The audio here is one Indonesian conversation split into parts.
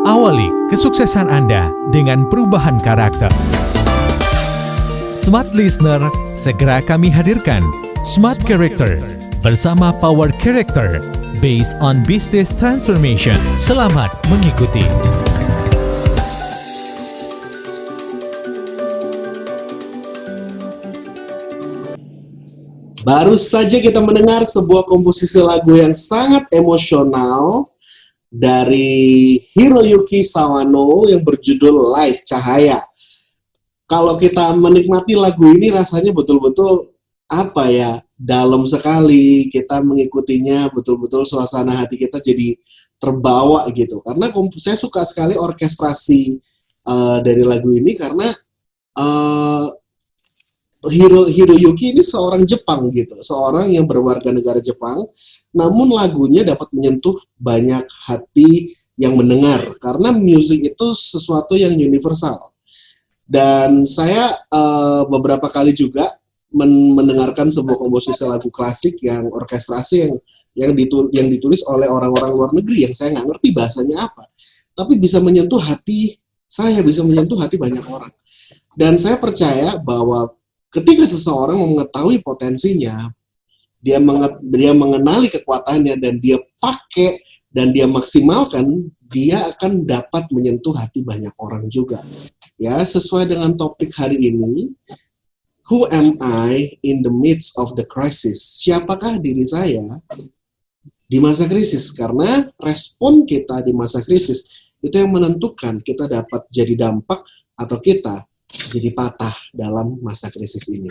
Awali kesuksesan Anda dengan perubahan karakter. Smart Listener, segera kami hadirkan Smart Character bersama Power Character based on Business Transformation. Selamat mengikuti. Baru saja kita mendengar sebuah komposisi lagu yang sangat emosional dari Hiroyuki Sawano yang berjudul Light, Cahaya. Kalau kita menikmati lagu ini rasanya betul-betul dalam sekali. Kita mengikutinya betul-betul suasana hati kita jadi terbawa gitu. Karena saya suka sekali orkestrasi dari lagu ini karena Hiroyuki ini seorang Jepang gitu, seorang yang berwarga negara Jepang, namun lagunya dapat menyentuh banyak hati yang mendengar karena musik itu sesuatu yang universal. Dan saya beberapa kali juga mendengarkan sebuah komposisi lagu klasik yang orkestrasi yang ditulis oleh orang-orang luar negeri yang saya nggak ngerti bahasanya apa, tapi bisa menyentuh hati saya, bisa menyentuh hati banyak orang. Dan saya percaya bahwa ketika seseorang mengetahui potensinya, dia mengenali kekuatannya dan dia pakai dan dia maksimalkan, dia akan dapat menyentuh hati banyak orang juga. Ya, sesuai dengan topik hari ini, who am I in the midst of the crisis? Siapakah diri saya di masa krisis? Karena respon kita di masa krisis itu yang menentukan kita dapat jadi dampak atau kita jadi patah dalam masa krisis ini.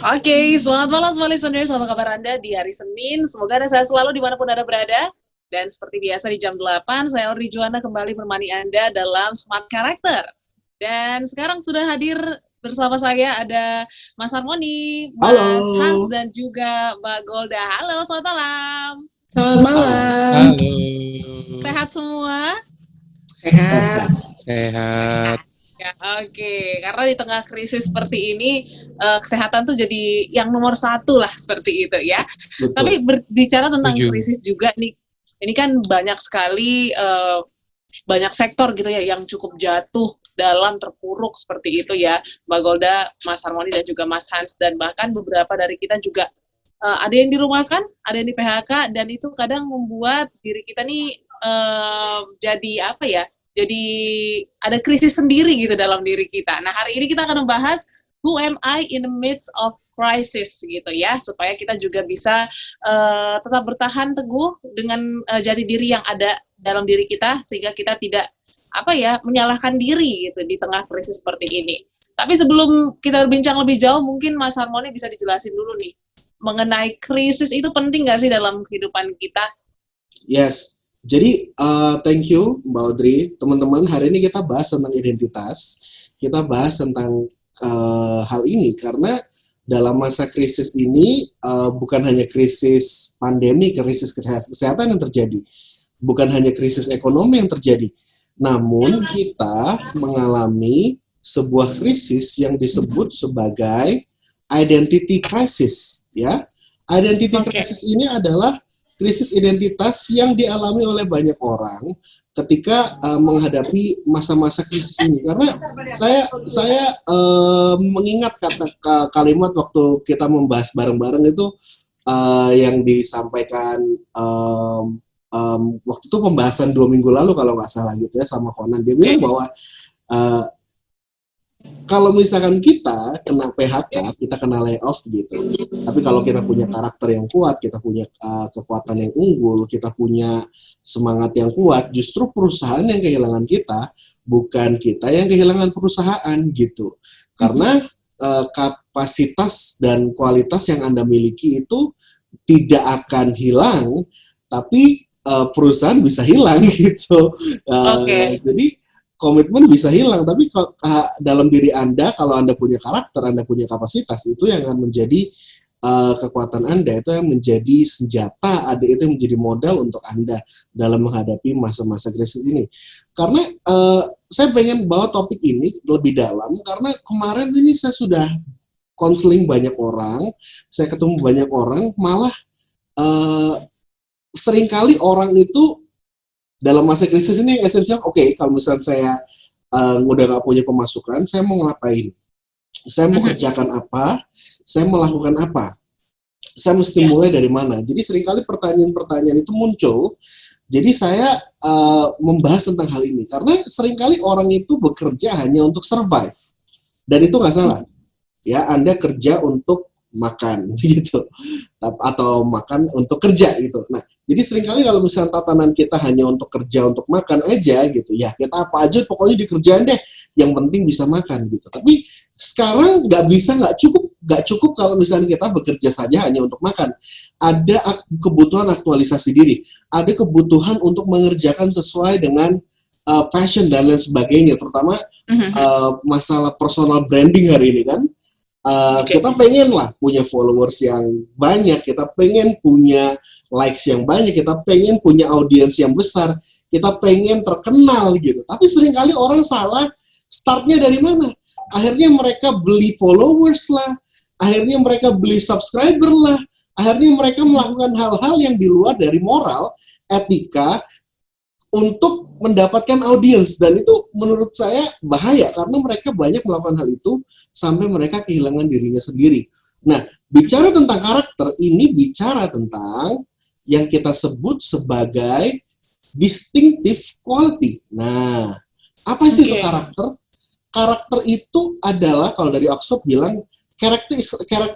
Oke, selamat malam semua listeners. Apa kabar Anda di hari Senin? Semoga Anda sehat selalu dimanapun Anda berada. Dan seperti biasa di jam 8, saya Audrey Juwana kembali menemani Anda dalam Smart Character. Dan sekarang sudah hadir bersama saya ada Mas Harmoni, Mas Hans, dan juga Mbak Golda. Halo, selamat malam. Selamat malam. Halo. Sehat semua? Sehat. Ya, oke. Karena di tengah krisis seperti ini, kesehatan tuh jadi yang nomor satu lah seperti itu ya. Betul. Tapi berbicara tentang Setuju. krisis juga nih, ini kan banyak sekali banyak sektor gitu ya yang cukup jatuh dalam terpuruk seperti itu ya, Mbak Golda, Mas Harmoni dan juga Mas Hans, dan bahkan beberapa dari kita juga ada yang dirumahkan, ada yang di PHK, dan itu kadang membuat diri kita nih jadi apa ya? Jadi ada krisis sendiri gitu dalam diri kita. Nah, hari ini kita akan membahas who am I in the midst of crisis gitu ya, supaya kita juga bisa tetap bertahan teguh dengan jati diri yang ada dalam diri kita, sehingga kita tidak menyalahkan diri gitu di tengah krisis seperti ini. Tapi sebelum kita berbincang lebih jauh, mungkin Mas Harmoni bisa dijelasin dulu nih mengenai krisis itu penting nggak sih dalam kehidupan kita? Yes. Jadi, thank you Mbak Audrey. Teman-teman, hari ini kita bahas tentang identitas. Kita bahas tentang hal ini karena dalam masa krisis ini bukan hanya krisis pandemi, krisis kesehatan yang terjadi. Bukan hanya krisis ekonomi yang terjadi. Namun, kita mengalami sebuah krisis yang disebut sebagai identity crisis. Ya, identity crisis ini adalah krisis identitas yang dialami oleh banyak orang ketika menghadapi masa-masa krisis ini. Karena saya mengingat kalimat waktu kita membahas bareng-bareng itu yang disampaikan waktu itu pembahasan 2 minggu lalu kalau nggak salah gitu ya sama Conan. Dia bilang bahwa kalau misalkan kita kena PHK, kita kena layoff gitu. Tapi kalau kita punya karakter yang kuat, kita punya kekuatan yang unggul, kita punya semangat yang kuat, justru perusahaan yang kehilangan kita, bukan kita yang kehilangan perusahaan gitu. Karena kapasitas dan kualitas yang Anda miliki itu tidak akan hilang, tapi perusahaan bisa hilang gitu. Jadi komitmen bisa hilang, tapi dalam diri Anda, kalau Anda punya karakter, Anda punya kapasitas, itu yang akan menjadi kekuatan Anda, itu yang menjadi senjata, itu yang menjadi modal untuk Anda dalam menghadapi masa-masa krisis ini. Karena saya pengen bawa topik ini lebih dalam, karena kemarin ini saya sudah konseling banyak orang, saya ketemu banyak orang, malah seringkali orang itu dalam masa krisis ini yang esensial, oke, kalau misalnya saya udah nggak punya pemasukan, saya mau ngapain? Saya mau kerjakan apa? Saya mau lakukan apa? Saya mesti mulai dari mana? Jadi seringkali pertanyaan-pertanyaan itu muncul. Jadi saya membahas tentang hal ini karena seringkali orang itu bekerja hanya untuk survive, dan itu nggak salah. Ya, Anda kerja untuk makan gitu, atau makan untuk kerja gitu. Nah, jadi seringkali kalau misalnya tatanan kita hanya untuk kerja untuk makan aja gitu, ya kita apa aja pokoknya dikerjain deh, yang penting bisa makan gitu. Tapi sekarang nggak cukup kalau misalnya kita bekerja saja hanya untuk makan. Ada kebutuhan aktualisasi diri, ada kebutuhan untuk mengerjakan sesuai dengan passion dan lain sebagainya, terutama masalah personal branding hari ini kan. Kita pengen lah punya followers yang banyak, kita pengen punya likes yang banyak, kita pengen punya audiens yang besar, kita pengen terkenal gitu. Tapi seringkali orang salah startnya dari mana. Akhirnya mereka beli followers lah, akhirnya mereka beli subscriber lah, akhirnya mereka melakukan hal-hal yang di luar dari moral, etika, untuk mendapatkan audiens, dan itu menurut saya bahaya karena mereka banyak melakukan hal itu sampai mereka kehilangan dirinya sendiri. Nah, bicara tentang karakter, ini bicara tentang yang kita sebut sebagai distinctive quality. Nah, apa sih itu karakter? Karakter itu adalah, kalau dari Oxford bilang, character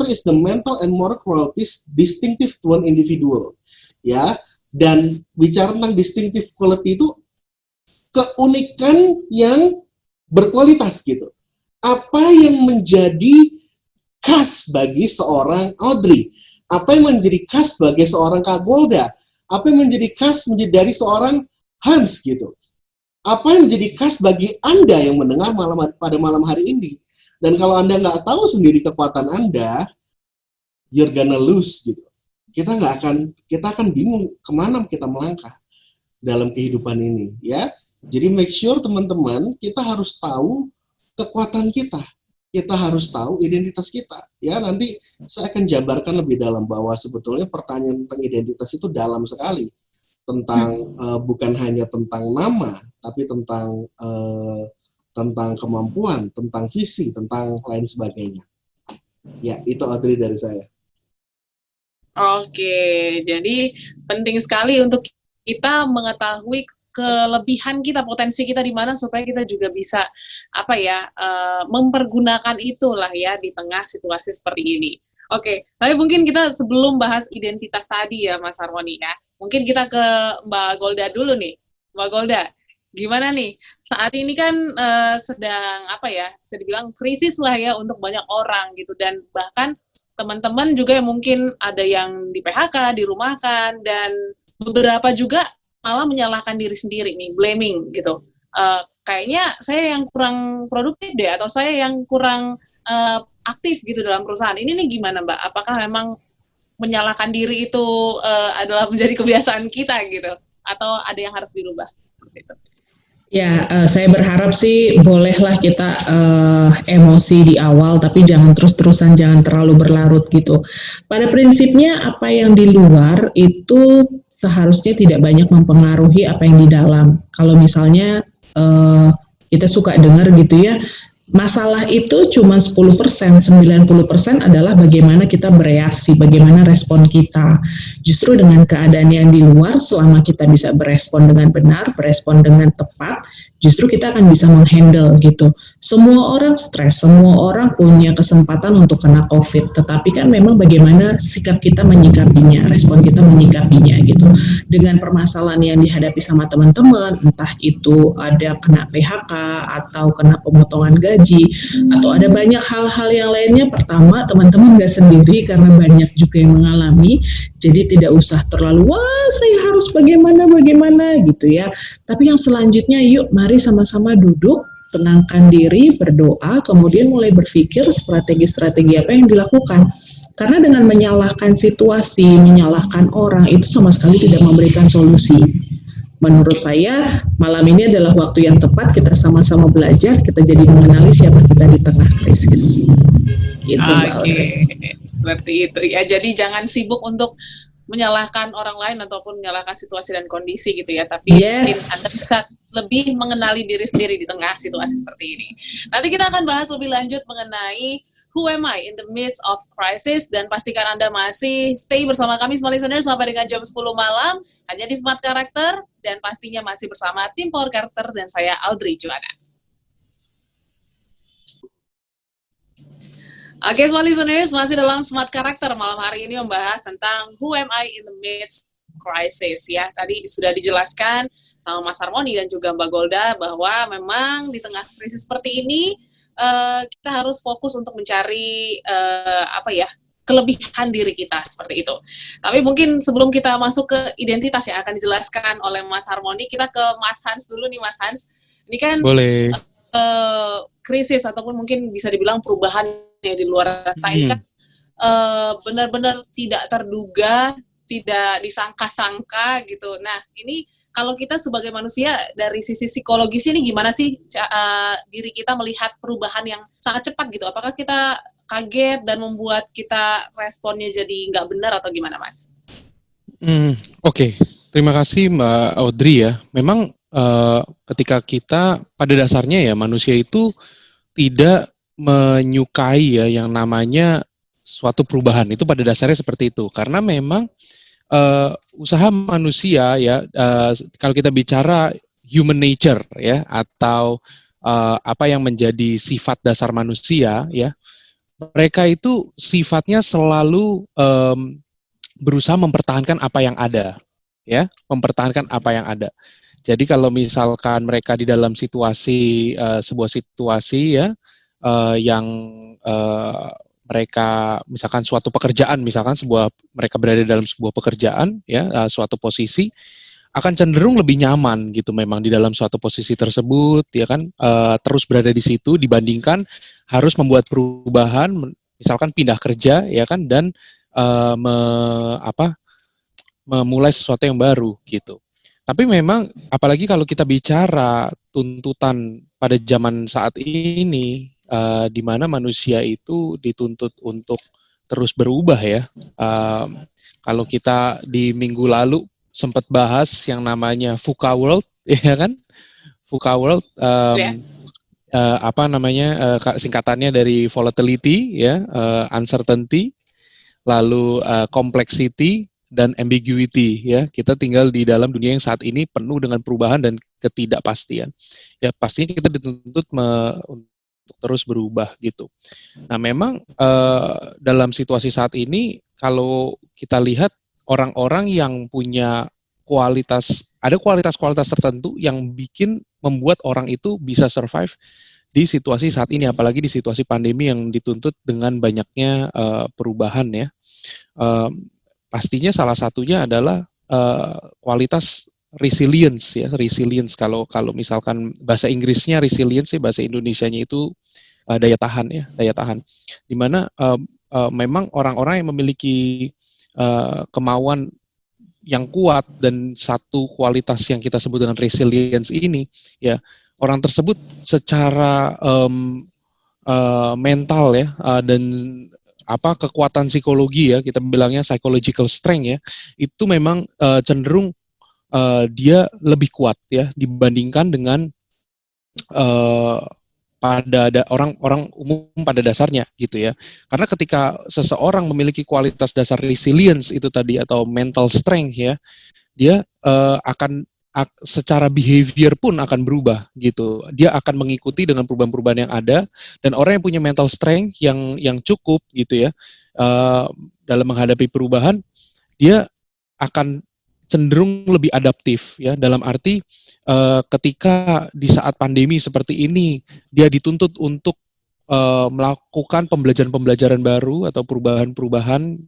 is the mental and moral qualities distinctive to an individual. Ya. Dan bicara tentang distinctive quality itu keunikan yang berkualitas gitu. Apa yang menjadi khas bagi seorang Audrey? Apa yang menjadi khas bagi seorang Kak Golda? Apa yang menjadi khas dari seorang Hans gitu? Apa yang menjadi khas bagi Anda yang mendengar pada malam hari ini? Dan kalau Anda nggak tahu sendiri kekuatan Anda, you're gonna lose gitu. Kita akan bingung kemana kita melangkah dalam kehidupan ini, ya. Jadi make sure teman-teman, kita harus tahu kekuatan kita harus tahu identitas kita, ya. Nanti saya akan jabarkan lebih dalam bahwa sebetulnya pertanyaan tentang identitas itu dalam sekali, tentang bukan hanya tentang nama, tapi tentang kemampuan, tentang visi, tentang lain sebagainya. Ya, itu Audrey dari saya. Oke, jadi penting sekali untuk kita mengetahui kelebihan kita, potensi kita di mana supaya kita juga bisa mempergunakan itulah ya di tengah situasi seperti ini. Oke, tapi mungkin kita sebelum bahas identitas tadi ya Mas Harmoni ya, mungkin kita ke Mbak Golda dulu nih. Mbak Golda, gimana nih? Saat ini kan sedang bisa dibilang krisis lah ya untuk banyak orang gitu, dan bahkan teman-teman juga yang mungkin ada yang di PHK, dirumahkan, dan beberapa juga malah menyalahkan diri sendiri nih, blaming gitu. Kayaknya saya yang kurang produktif deh, atau saya yang kurang aktif gitu dalam perusahaan. Ini nih gimana Mbak? Apakah memang menyalahkan diri itu adalah menjadi kebiasaan kita gitu? Atau ada yang harus dirubah? Seperti itu. Ya, saya berharap sih bolehlah kita emosi di awal, tapi jangan terus-terusan, jangan terlalu berlarut gitu. Pada prinsipnya apa yang di luar itu seharusnya tidak banyak mempengaruhi apa yang di dalam. Kalau misalnya kita suka dengar gitu ya, masalah itu cuma 10%, 90% adalah bagaimana kita bereaksi, bagaimana respon kita. Justru dengan keadaan yang di luar, selama kita bisa berespon dengan benar, berespon dengan tepat, justru kita akan bisa menghandle gitu. Semua orang stres, semua orang punya kesempatan untuk kena COVID, tetapi kan memang bagaimana sikap kita menyikapinya, respon kita menyikapinya gitu. Dengan permasalahan yang dihadapi sama teman-teman, entah itu ada kena PHK atau kena pemotongan gaji, atau ada banyak hal-hal yang lainnya. Pertama, teman-teman nggak sendiri karena banyak juga yang mengalami, jadi tidak usah terlalu, wah saya harus bagaimana gitu ya. Tapi yang selanjutnya, yuk mari sama-sama duduk, tenangkan diri, berdoa, kemudian mulai berpikir strategi-strategi apa yang dilakukan. Karena dengan menyalahkan situasi, menyalahkan orang, itu sama sekali tidak memberikan solusi. Menurut saya, malam ini adalah waktu yang tepat kita sama-sama belajar, kita jadi mengenali siapa kita di tengah krisis. Gitu, Oke, seperti itu ya. Jadi jangan sibuk untuk menyalahkan orang lain ataupun menyalahkan situasi dan kondisi gitu ya, tapi mungkin Anda bisa lebih mengenali diri sendiri di tengah situasi seperti ini. Nanti kita akan bahas lebih lanjut mengenai Who Am I in the Midst of Crisis, dan pastikan Anda masih stay bersama kami Smart Listeners sampai dengan jam 10 malam hanya di Smart Character, dan pastinya masih bersama tim Power Character dan saya Audrey Juana. Oke, Smart Listeners, masih dalam Smart Character malam hari ini membahas tentang Who Am I in the Midst of Crisis ya. Tadi sudah dijelaskan sama Mas Harmoni dan juga Mbak Golda bahwa memang di tengah krisis seperti ini kita harus fokus untuk mencari kelebihan diri kita seperti itu. Tapi mungkin sebelum kita masuk ke identitas yang akan dijelaskan oleh Mas Harmoni, kita ke Mas Hans dulu nih, Mas Hans. Ini kan boleh krisis ataupun mungkin bisa dibilang perubahan ya di luar kata ini kan benar-benar tidak terduga, tidak disangka-sangka gitu. Nah, ini kalau kita sebagai manusia dari sisi psikologis ini gimana sih diri kita melihat perubahan yang sangat cepat gitu? Apakah kita kaget dan membuat kita responnya jadi nggak benar atau gimana, Mas? Oke. Terima kasih Mbak Audrey ya. Memang ketika kita pada dasarnya ya manusia itu tidak menyukai ya yang namanya suatu perubahan, itu pada dasarnya seperti itu, karena memang usaha manusia ya, kalau kita bicara human nature ya, atau apa yang menjadi sifat dasar manusia ya, mereka itu sifatnya selalu berusaha mempertahankan apa yang ada ya, mempertahankan apa yang ada. Jadi kalau misalkan mereka di dalam situasi sebuah situasi ya yang mereka misalkan suatu pekerjaan, misalkan mereka berada dalam sebuah pekerjaan ya, suatu posisi, akan cenderung lebih nyaman gitu memang di dalam suatu posisi tersebut ya kan, terus berada di situ dibandingkan harus membuat perubahan, misalkan pindah kerja ya kan, dan memulai sesuatu yang baru gitu. Tapi memang apalagi kalau kita bicara tuntutan pada zaman saat ini, di mana manusia itu dituntut untuk terus berubah ya. Kalau kita di minggu lalu sempat bahas yang namanya VUCA World, ya kan? VUCA World, singkatannya dari volatility, ya, uncertainty, lalu complexity dan ambiguity, ya. Kita tinggal di dalam dunia yang saat ini penuh dengan perubahan dan ketidakpastian. Ya pastinya kita dituntut untuk terus berubah gitu. Nah memang dalam situasi saat ini kalau kita lihat orang-orang yang punya ada kualitas tertentu yang membuat orang itu bisa survive di situasi saat ini, apalagi di situasi pandemi yang dituntut dengan banyaknya perubahan ya. Pastinya salah satunya adalah kualitas resilience ya, resilience kalau misalkan bahasa Inggrisnya resilience ya, bahasa Indonesianya itu daya tahan ya, daya tahan. Dimana memang orang-orang yang memiliki kemauan yang kuat dan satu kualitas yang kita sebut dengan resilience ini ya, orang tersebut secara mental ya dan kekuatan psikologi ya, kita bilangnya psychological strength ya, itu memang cenderung dia lebih kuat ya dibandingkan dengan orang umum pada dasarnya gitu ya. Karena ketika seseorang memiliki kualitas dasar resilience itu tadi atau mental strength ya, dia akan secara behavior pun akan berubah gitu. Dia akan mengikuti dengan perubahan-perubahan yang ada, dan orang yang punya mental strength yang cukup gitu ya dalam menghadapi perubahan, dia akan cenderung lebih adaptif ya, dalam arti ketika di saat pandemi seperti ini dia dituntut untuk melakukan pembelajaran baru atau perubahan-perubahan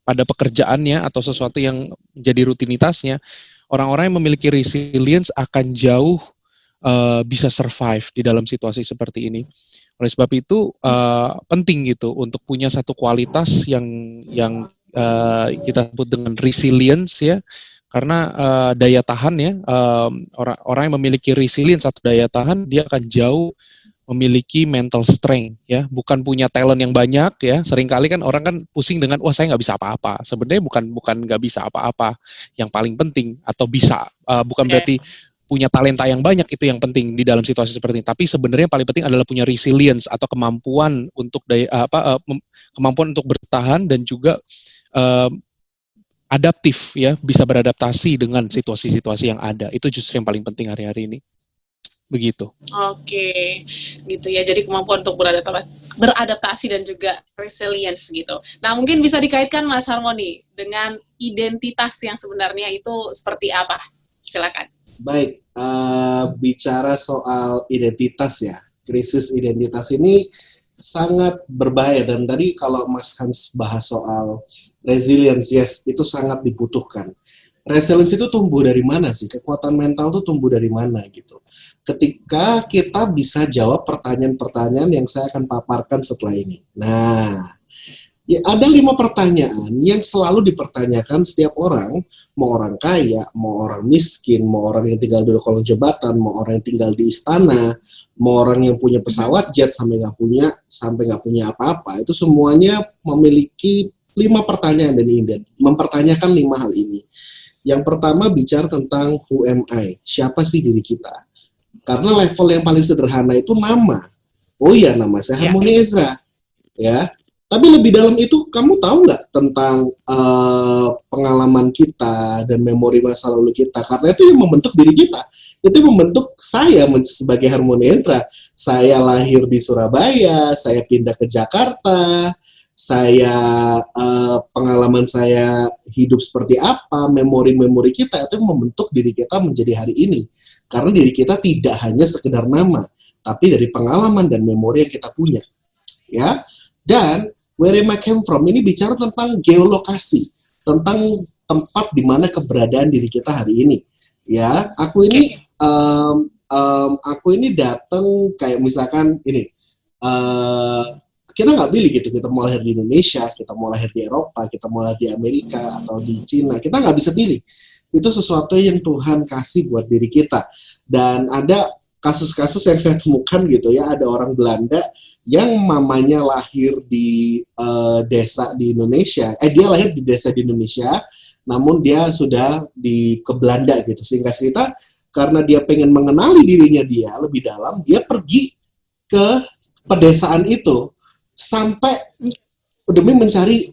pada pekerjaannya atau sesuatu yang menjadi rutinitasnya, orang-orang yang memiliki resilience akan jauh bisa survive di dalam situasi seperti ini. Oleh sebab itu penting gitu untuk punya satu kualitas yang kita sebut dengan resilience ya, karena daya tahan ya, orang yang memiliki resilience atau daya tahan, dia akan jauh memiliki mental strength ya, bukan punya talent yang banyak ya. Seringkali kan orang kan pusing dengan wah saya nggak bisa apa-apa. Sebenarnya bukan nggak bisa apa-apa. Yang paling penting atau bisa bukan berarti punya talenta yang banyak itu yang penting di dalam situasi seperti ini. Tapi sebenarnya yang paling penting adalah punya resilience atau kemampuan untuk kemampuan untuk bertahan dan juga adaptif ya, bisa beradaptasi dengan situasi-situasi yang ada. Itu justru yang paling penting hari-hari ini. Begitu. Oke, gitu ya. Jadi kemampuan untuk beradaptasi dan juga resilience gitu. Nah, mungkin bisa dikaitkan Mas Harmoni dengan identitas yang sebenarnya itu seperti apa? Silakan. Baik, bicara soal identitas ya, krisis identitas ini sangat berbahaya. Dan tadi kalau Mas Hans bahas soal resilience, yes, itu sangat dibutuhkan. Resilience itu tumbuh dari mana sih? Kekuatan mental itu tumbuh dari mana gitu. Ketika kita bisa jawab pertanyaan-pertanyaan yang saya akan paparkan setelah ini. Nah, ya ada 5 pertanyaan yang selalu dipertanyakan setiap orang, mau orang kaya, mau orang miskin, mau orang yang tinggal di kolong jembatan, mau orang yang tinggal di istana, mau orang yang punya pesawat jet sampai nggak punya apa-apa. Itu semuanya memiliki 5 pertanyaan dan ini mempertanyakan 5 hal ini. Yang pertama bicara tentang who am I? Siapa sih diri kita? Karena level yang paling sederhana itu nama. Oh iya, nama saya Harmoni Ezra. Ya. Tapi lebih dalam itu kamu tahu nggak tentang pengalaman kita dan memori masa lalu kita? Karena itu yang membentuk diri kita. Itu membentuk saya sebagai Harmoni Ezra. Saya lahir di Surabaya, saya pindah ke Jakarta, pengalaman saya hidup seperti apa, memori-memori kita itu membentuk diri kita menjadi hari ini. Karena diri kita tidak hanya sekedar nama, tapi dari pengalaman dan memori yang kita punya. Ya. Dan where am I came from ini bicara tentang geolokasi, tentang tempat di mana keberadaan diri kita hari ini. Ya, aku ini datang kayak misalkan ini. Kita nggak pilih gitu, kita mau lahir di Indonesia, kita mau lahir di Eropa, kita mau lahir di Amerika atau di Cina, kita nggak bisa pilih. Itu sesuatu yang Tuhan kasih buat diri kita. Dan ada kasus-kasus yang saya temukan gitu ya, ada orang Belanda yang mamanya lahir di desa di Indonesia, dia lahir di desa di Indonesia, namun dia sudah ke Belanda gitu. Sehingga cerita, karena dia pengen mengenali dirinya dia lebih dalam, dia pergi ke pedesaan itu, sampai demi mencari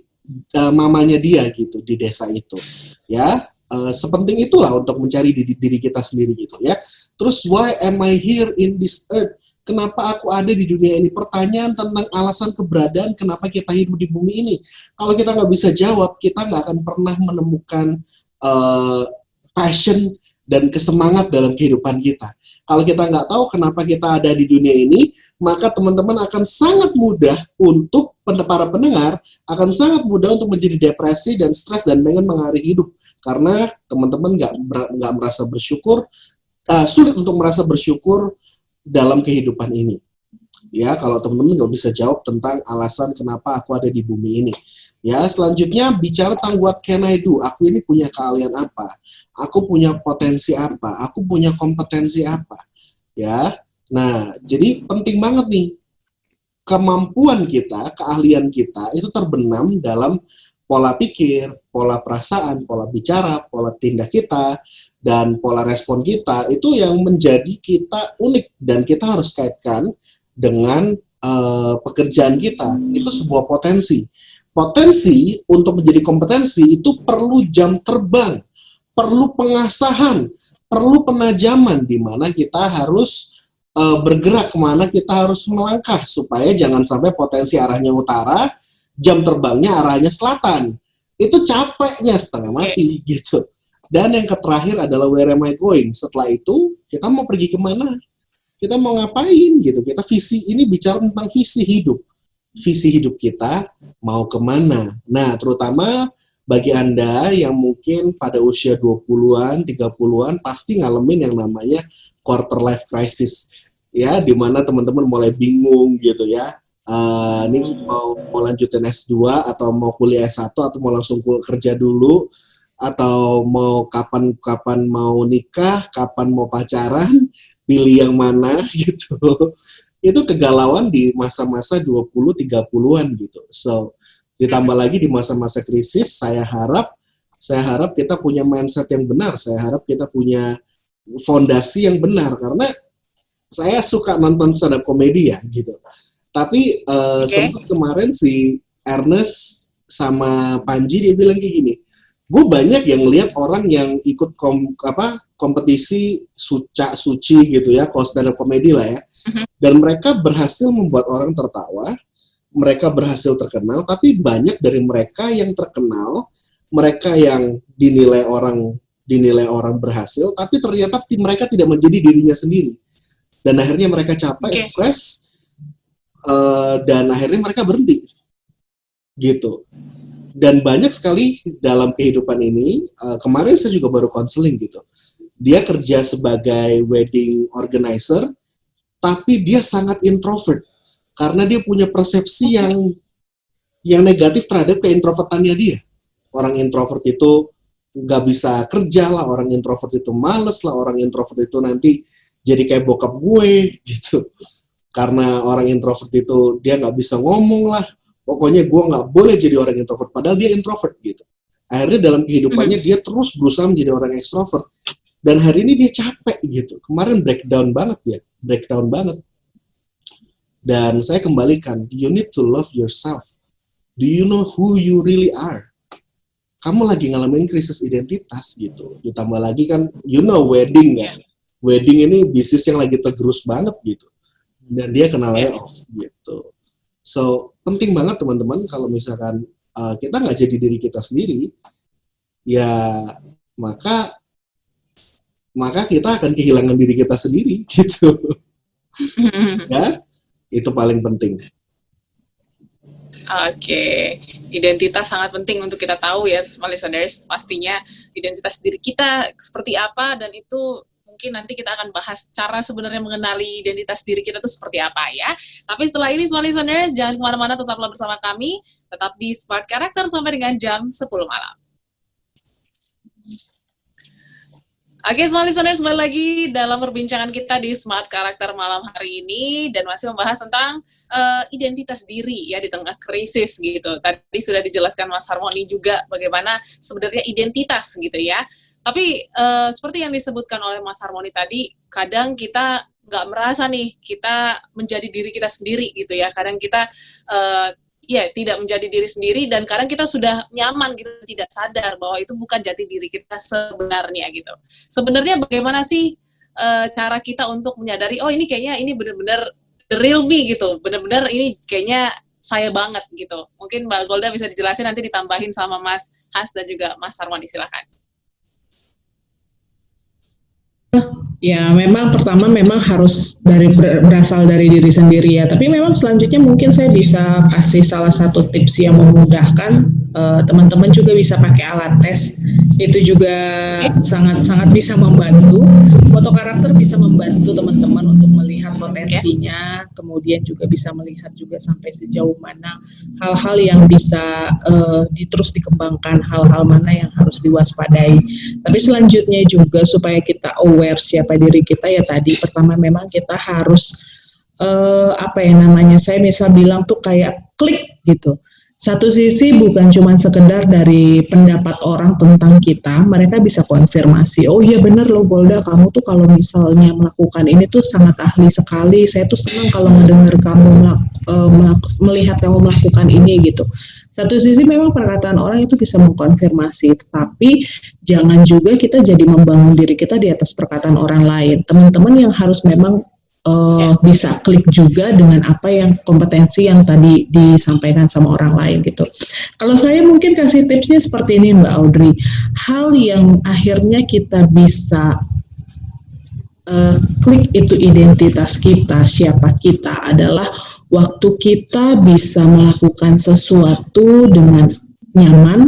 mamanya dia gitu di desa itu ya. Sepenting itulah untuk mencari diri kita sendiri gitu ya. Terus why am I here in this earth? Kenapa aku ada di dunia ini? Pertanyaan tentang alasan keberadaan kenapa kita hidup di bumi ini. Kalau kita nggak bisa jawab, kita nggak akan pernah menemukan passion dan kesemangat dalam kehidupan kita. Kalau kita nggak tahu kenapa kita ada di dunia ini, maka teman-teman akan sangat mudah untuk para pendengar akan sangat mudah untuk menjadi depresi dan stres dan pengen mengakhiri hidup karena teman-teman nggak merasa bersyukur, sulit untuk merasa bersyukur dalam kehidupan ini. Ya, kalau teman-teman nggak bisa jawab tentang alasan kenapa aku ada di bumi ini. Ya, selanjutnya bicara tentang what can I do? Aku ini punya keahlian apa? Aku punya potensi apa? Aku punya kompetensi apa? Ya. Nah, jadi penting banget nih. Kemampuan kita, keahlian kita itu terbenam dalam pola pikir, pola perasaan, pola bicara, pola tindak kita, dan pola respon kita. Itu yang menjadi kita unik dan kita harus kaitkan dengan pekerjaan kita. Itu sebuah potensi. Potensi untuk menjadi kompetensi itu perlu jam terbang, perlu pengasahan, perlu penajaman di mana kita harus bergerak kemana, kita harus melangkah supaya jangan sampai potensi arahnya utara, jam terbangnya arahnya selatan. Itu capeknya setengah mati gitu. Dan yang terakhir adalah where am I going? Setelah itu kita mau pergi kemana? Kita mau ngapain gitu? Kita visi ini bicara tentang visi hidup. Visi hidup kita mau kemana. Nah, terutama bagi Anda yang mungkin pada usia 20-an, 30-an, pasti ngalamin yang namanya quarter life crisis. Ya, di mana teman-teman mulai bingung gitu ya. Ini mau lanjutin S2 atau mau kuliah S1 atau mau langsung kerja dulu atau mau kapan mau nikah, kapan mau pacaran, pilih yang mana gitu. itu kegalauan di masa-masa 20-30-an gitu. So, ditambah lagi di masa-masa krisis, saya harap kita punya mindset yang benar, saya harap kita punya fondasi yang benar, karena saya suka nonton stand up komedi ya gitu. Tapi sempat kemarin si Ernest sama Panji dia bilang kayak gini, gue banyak yang lihat orang yang ikut kompetisi suci gitu ya, kalau stand up komedi lah ya. Dan mereka berhasil membuat orang tertawa, mereka berhasil terkenal, tapi banyak dari mereka yang terkenal, mereka yang dinilai orang berhasil, tapi ternyata mereka tidak menjadi dirinya sendiri. Dan akhirnya mereka capek, stres, dan akhirnya mereka berhenti. Gitu. Dan banyak sekali dalam kehidupan ini, kemarin saya juga baru konseling gitu. Dia kerja sebagai wedding organizer, tapi dia sangat introvert karena dia punya persepsi yang negatif terhadap keintrovertannya dia. Orang introvert itu nggak bisa kerja lah, orang introvert itu males lah, orang introvert itu nanti jadi kayak bokap gue gitu. Karena orang introvert itu dia nggak bisa ngomong lah, pokoknya gue nggak boleh jadi orang introvert, padahal dia introvert gitu. Akhirnya dalam kehidupannya dia terus berusaha menjadi orang ekstrovert. Dan hari ini dia capek gitu. Kemarin breakdown banget. Dan saya kembalikan, you need to love yourself. Do you know who you really are? Kamu lagi ngalamin krisis identitas gitu. Ditambah lagi kan, wedding ya. Wedding ini bisnis yang lagi tergerus banget gitu. Dan dia kena layoff gitu. So, penting banget teman-teman kalau misalkan kita nggak jadi diri kita sendiri, ya maka kita akan kehilangan diri kita sendiri gitu. Ya, itu paling penting. Oke, identitas sangat penting untuk kita tahu ya, small listeners. Pastinya identitas diri kita seperti apa, dan itu mungkin nanti kita akan bahas cara sebenarnya mengenali identitas diri kita itu seperti apa ya. Tapi setelah ini, small listeners, jangan kemana-mana, tetaplah bersama kami, tetap di Smart Character sampai dengan jam 10 malam. Oke, small listeners, kembali lagi dalam perbincangan kita di Smart Character malam hari ini, dan masih membahas tentang identitas diri ya di tengah krisis gitu. Tadi sudah dijelaskan Mas Harmoni juga bagaimana sebenarnya identitas gitu ya. Tapi seperti yang disebutkan oleh Mas Harmoni tadi, kadang kita nggak merasa nih kita menjadi diri kita sendiri gitu ya. Kadang kita tidak menjadi diri sendiri, dan kadang kita sudah nyaman gitu, tidak sadar bahwa itu bukan jati diri kita sebenarnya gitu. Sebenarnya bagaimana sih cara kita untuk menyadari, oh ini kayaknya ini benar-benar the real me gitu, benar-benar ini kayaknya saya banget gitu. Mungkin Mbak Golda bisa dijelasin, nanti ditambahin sama Mas Hans dan juga Mas Harmoni, silakan. Ya, memang pertama memang harus berasal dari diri sendiri ya. Tapi memang selanjutnya mungkin saya bisa kasih salah satu tips yang memudahkan. Teman-teman juga bisa pakai alat tes. Itu juga sangat bisa membantu. Foto karakter bisa membantu teman-teman untuk melihat potensinya. Kemudian juga bisa melihat juga sampai sejauh mana hal-hal yang bisa terus dikembangkan, hal-hal mana yang harus diwaspadai. Tapi selanjutnya juga supaya kita aware siapa diri kita ya, tadi pertama memang kita harus saya bisa bilang tuh kayak klik gitu. Satu sisi bukan cuma sekedar dari pendapat orang tentang kita, mereka bisa konfirmasi, oh iya bener loh Golda, kamu tuh kalau misalnya melakukan ini tuh sangat ahli sekali, saya tuh senang kalau mendengar kamu melihat kamu melakukan ini gitu. Satu sisi memang perkataan orang itu bisa mengkonfirmasi, tapi jangan juga kita jadi membangun diri kita di atas perkataan orang lain. Teman-teman yang harus memang bisa klik juga dengan apa yang kompetensi yang tadi disampaikan sama orang lain gitu. Kalau saya mungkin kasih tipsnya seperti ini Mbak Audrey, hal yang akhirnya kita bisa klik itu identitas kita, siapa kita adalah waktu kita bisa melakukan sesuatu dengan nyaman,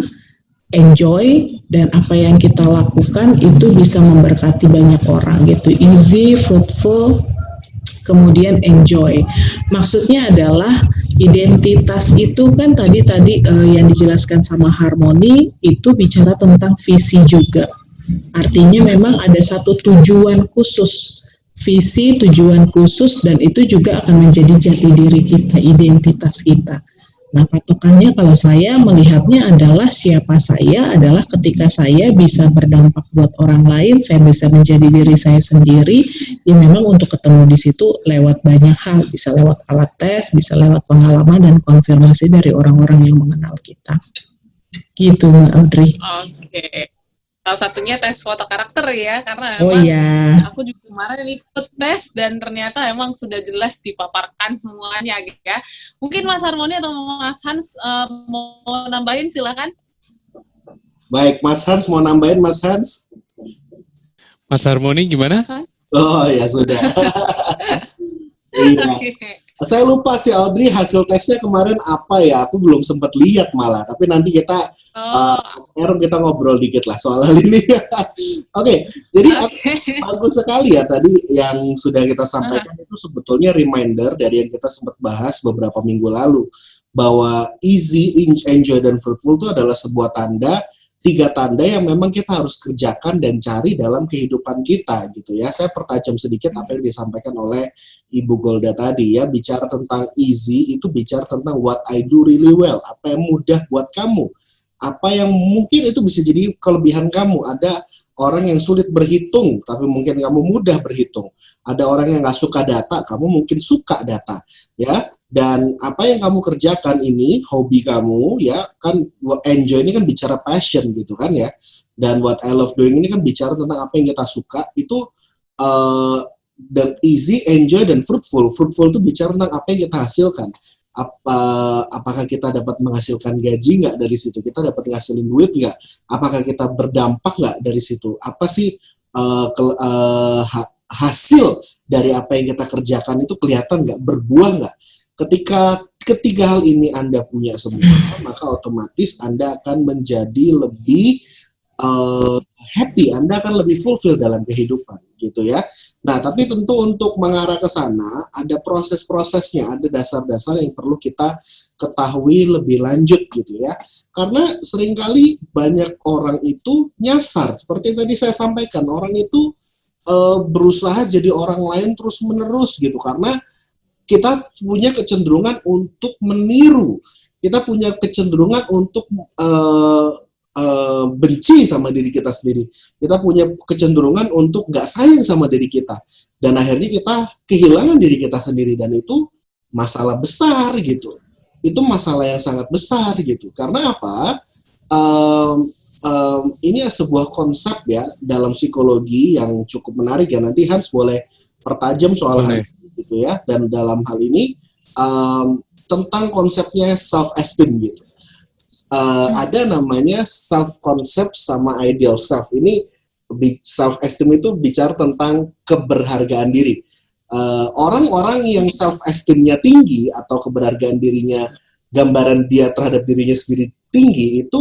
enjoy, dan apa yang kita lakukan itu bisa memberkati banyak orang gitu. Easy, fruitful, kemudian enjoy. Maksudnya adalah identitas itu kan tadi yang dijelaskan sama Harmoni itu bicara tentang visi juga. Artinya memang ada satu tujuan khusus visi, tujuan khusus, dan itu juga akan menjadi jati diri kita, identitas kita. Nah, patokannya kalau saya melihatnya adalah siapa saya adalah ketika saya bisa berdampak buat orang lain, saya bisa menjadi diri saya sendiri, ya memang untuk ketemu di situ lewat banyak hal, bisa lewat alat tes, bisa lewat pengalaman dan konfirmasi dari orang-orang yang mengenal kita. Gitu, Mbak Audrey. Oke. Salah satunya tes foto karakter ya, karena Oh memang iya. aku juga kemarin ikut tes dan ternyata emang sudah jelas dipaparkan semuanya ya. Mungkin Mas Harmoni atau Mas Hans mau nambahin, silakan. Baik, Mas Hans mau nambahin, Mas Hans? Mas Harmoni gimana? Mas Hans? Oh ya sudah. Iya. Oke. Saya lupa sih Audrey hasil tesnya kemarin apa ya? Aku belum sempat lihat malah. Tapi nanti kita kita ngobrol dikit lah soal hal ini. Oke, jadi bagus sekali ya tadi yang sudah kita sampaikan itu sebetulnya reminder dari yang kita sempat bahas beberapa minggu lalu bahwa easy, enjoy, dan fruitful itu adalah sebuah tiga tanda yang memang kita harus kerjakan dan cari dalam kehidupan kita gitu ya. Saya pertajam sedikit apa yang disampaikan oleh Ibu Golda tadi ya, bicara tentang easy itu bicara tentang what I do really well, apa yang mudah buat kamu, apa yang mungkin itu bisa jadi kelebihan kamu. Ada orang yang sulit berhitung, tapi mungkin kamu mudah berhitung. Ada orang yang nggak suka data, kamu mungkin suka data, ya. Dan apa yang kamu kerjakan ini, hobi kamu, ya kan, enjoy ini kan bicara passion gitu kan ya. Dan what I love doing ini kan bicara tentang apa yang kita suka, itu dan easy, enjoy, dan fruitful. Fruitful itu bicara tentang apa yang kita hasilkan. Apakah kita dapat menghasilkan gaji nggak dari situ? Kita dapat ngasilin duit nggak? Apakah kita berdampak nggak dari situ? Apa sih hasil dari apa yang kita kerjakan itu kelihatan nggak? Berbuah nggak? Ketika ketiga hal ini Anda punya semua, maka otomatis Anda akan menjadi lebih happy, Anda akan lebih fulfill dalam kehidupan, gitu ya. Nah, tapi tentu untuk mengarah ke sana, ada proses-prosesnya, ada dasar-dasar yang perlu kita ketahui lebih lanjut, gitu ya. Karena seringkali banyak orang itu nyasar, seperti yang tadi saya sampaikan, orang itu berusaha jadi orang lain terus-menerus, gitu, karena kita punya kecenderungan untuk meniru, kita punya kecenderungan untuk benci sama diri kita sendiri. Kita punya kecenderungan untuk gak sayang sama diri kita. Dan akhirnya kita kehilangan diri kita sendiri. Dan itu masalah besar gitu. Itu masalah yang sangat besar gitu. Karena apa? Ini sebuah konsep ya dalam psikologi yang cukup menarik ya. Nanti Hans boleh pertajam soal hal ini gitu ya. Dan dalam hal ini tentang konsepnya self-esteem gitu. Ada namanya self-concept sama ideal self. Ini self-esteem itu bicara tentang keberhargaan diri. Orang-orang yang self-esteem-nya tinggi atau keberhargaan dirinya, gambaran dia terhadap dirinya sendiri tinggi, itu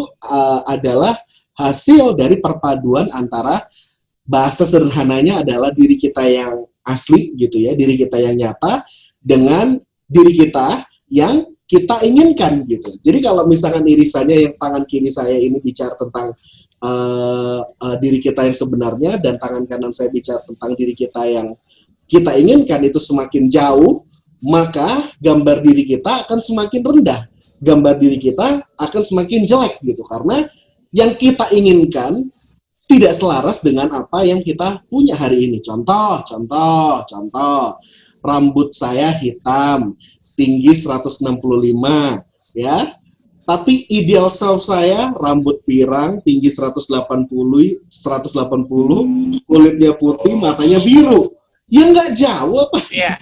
adalah hasil dari perpaduan antara, bahasa sederhananya adalah diri kita yang asli gitu ya, diri kita yang nyata dengan diri kita yang kita inginkan gitu. Jadi kalau misalkan irisannya yang tangan kiri saya ini bicara tentang diri kita yang sebenarnya dan tangan kanan saya bicara tentang diri kita yang kita inginkan itu semakin jauh, maka gambar diri kita akan semakin rendah. Gambar diri kita akan semakin jelek gitu. Karena yang kita inginkan tidak selaras dengan apa yang kita punya hari ini. Contoh. Rambut saya hitam, tinggi 165, ya. Tapi ideal self saya rambut pirang, tinggi 180, kulitnya putih, matanya biru. Ya nggak jauh apa? Yeah.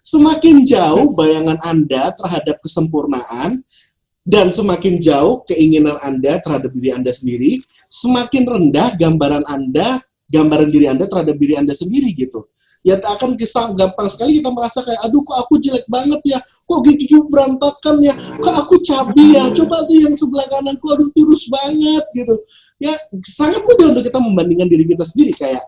Semakin jauh bayangan Anda terhadap kesempurnaan dan semakin jauh keinginan Anda terhadap diri Anda sendiri, semakin rendah gambaran diri Anda terhadap diri Anda sendiri gitu. Ya akan gampang sekali kita merasa kayak, aduh kok aku jelek banget ya, kok gigi berantakan ya, kok aku cabi ya, coba tuh yang sebelah kananku, aduh tirus banget gitu. Ya sangat mudah untuk kita membandingkan diri kita sendiri kayak,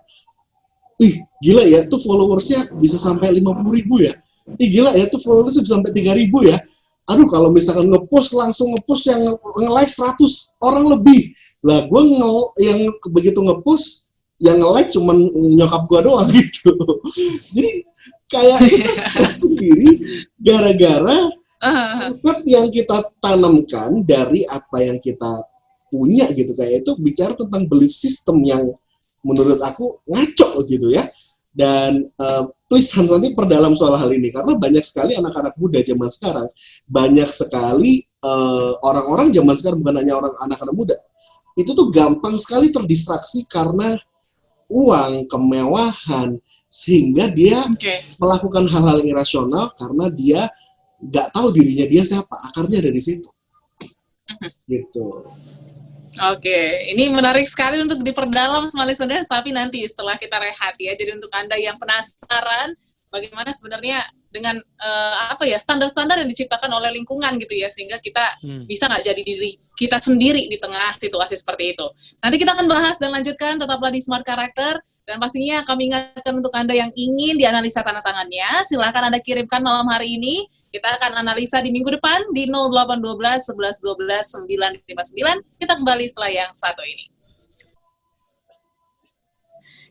ih gila ya, tuh followersnya bisa sampai 50.000 ya, ih gila ya, tuh followersnya bisa sampai 3.000 ya, aduh kalau misalkan langsung ngepost yang nge-like 100 orang lebih, lah gue yang begitu ngepost yang nge-like cuman nyokap gua doang gitu. Jadi kayak kita stres sendiri gara-gara konsep yang kita tanamkan dari apa yang kita punya gitu, kayak itu bicara tentang belief system yang menurut aku ngaco gitu ya. Dan please Hans nanti perdalam soal hal ini, karena banyak sekali anak-anak muda zaman sekarang, banyak sekali orang-orang zaman sekarang, bukan hanya orang anak-anak muda, itu tuh gampang sekali terdistraksi karena uang, kemewahan, sehingga dia melakukan hal-hal irasional karena dia nggak tahu dirinya dia siapa, akarnya dari situ. Gitu. Oke, ini menarik sekali untuk diperdalam semua listeners, tapi nanti setelah kita rehat ya. Jadi untuk Anda yang penasaran bagaimana sebenarnya dengan standar-standar yang diciptakan oleh lingkungan gitu ya, sehingga kita bisa nggak jadi diri kita sendiri di tengah situasi seperti itu. Nanti kita akan bahas dan lanjutkan, tetaplah di Smart Character. Dan pastinya kami ingatkan untuk Anda yang ingin dianalisa tanda tangannya, silahkan Anda kirimkan malam hari ini. Kita akan analisa di minggu depan di 0812 11 12 959. Kita kembali setelah yang satu ini.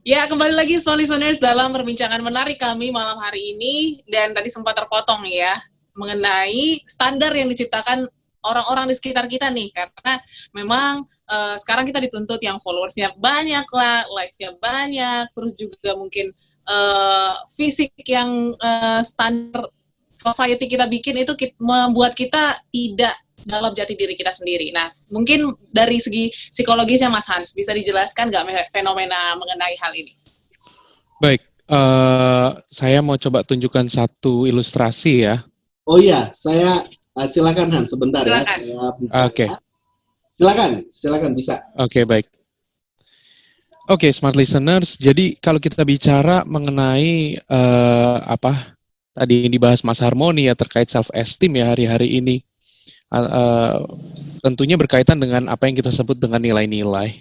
Ya, kembali lagi semua listeners dalam perbincangan menarik kami malam hari ini. Dan tadi sempat terpotong ya, mengenai standar yang diciptakan orang-orang di sekitar kita nih. Karena memang sekarang kita dituntut yang followersnya banyak lah, likes-nya banyak, terus juga mungkin fisik yang standar society kita bikin itu membuat kita tidak dalam jati diri kita sendiri. Nah, mungkin dari segi psikologisnya Mas Hans, bisa dijelaskan nggak fenomena mengenai hal ini? Baik, saya mau coba tunjukkan satu ilustrasi ya. Oh iya, saya silakan Hans sebentar Silakan. ya. Saya buka. Oke. Silakan bisa. Oke, baik. Oke, smart listeners. Jadi kalau kita bicara mengenai tadi yang dibahas Mas Harmoni ya terkait self esteem ya hari-hari ini, tentunya berkaitan dengan apa yang kita sebut dengan nilai-nilai.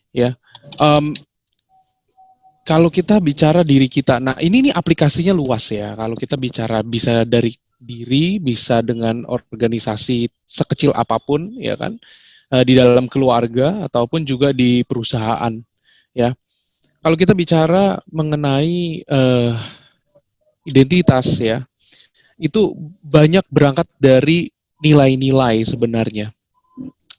Ya, kalau kita bicara diri kita, nah ini aplikasinya luas ya. Kalau kita bicara bisa dari diri, bisa dengan organisasi sekecil apapun, ya kan? Di dalam keluarga ataupun juga di perusahaan ya. Kalau kita bicara mengenai identitas ya, itu banyak berangkat dari nilai-nilai sebenarnya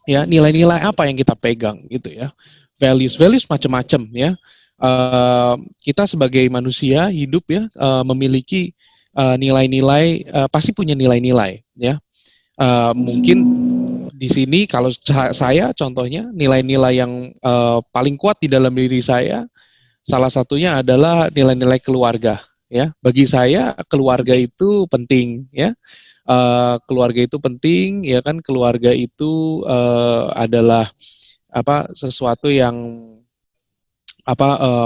ya. Nilai-nilai apa yang kita pegang gitu ya, values macam-macam ya. Kita sebagai manusia hidup ya, memiliki nilai-nilai, pasti punya nilai-nilai ya. Mungkin di sini kalau saya contohnya nilai-nilai yang paling kuat di dalam diri saya, salah satunya adalah nilai-nilai keluarga ya. Bagi saya keluarga itu penting ya. Keluarga itu penting ya kan. Keluarga itu adalah sesuatu yang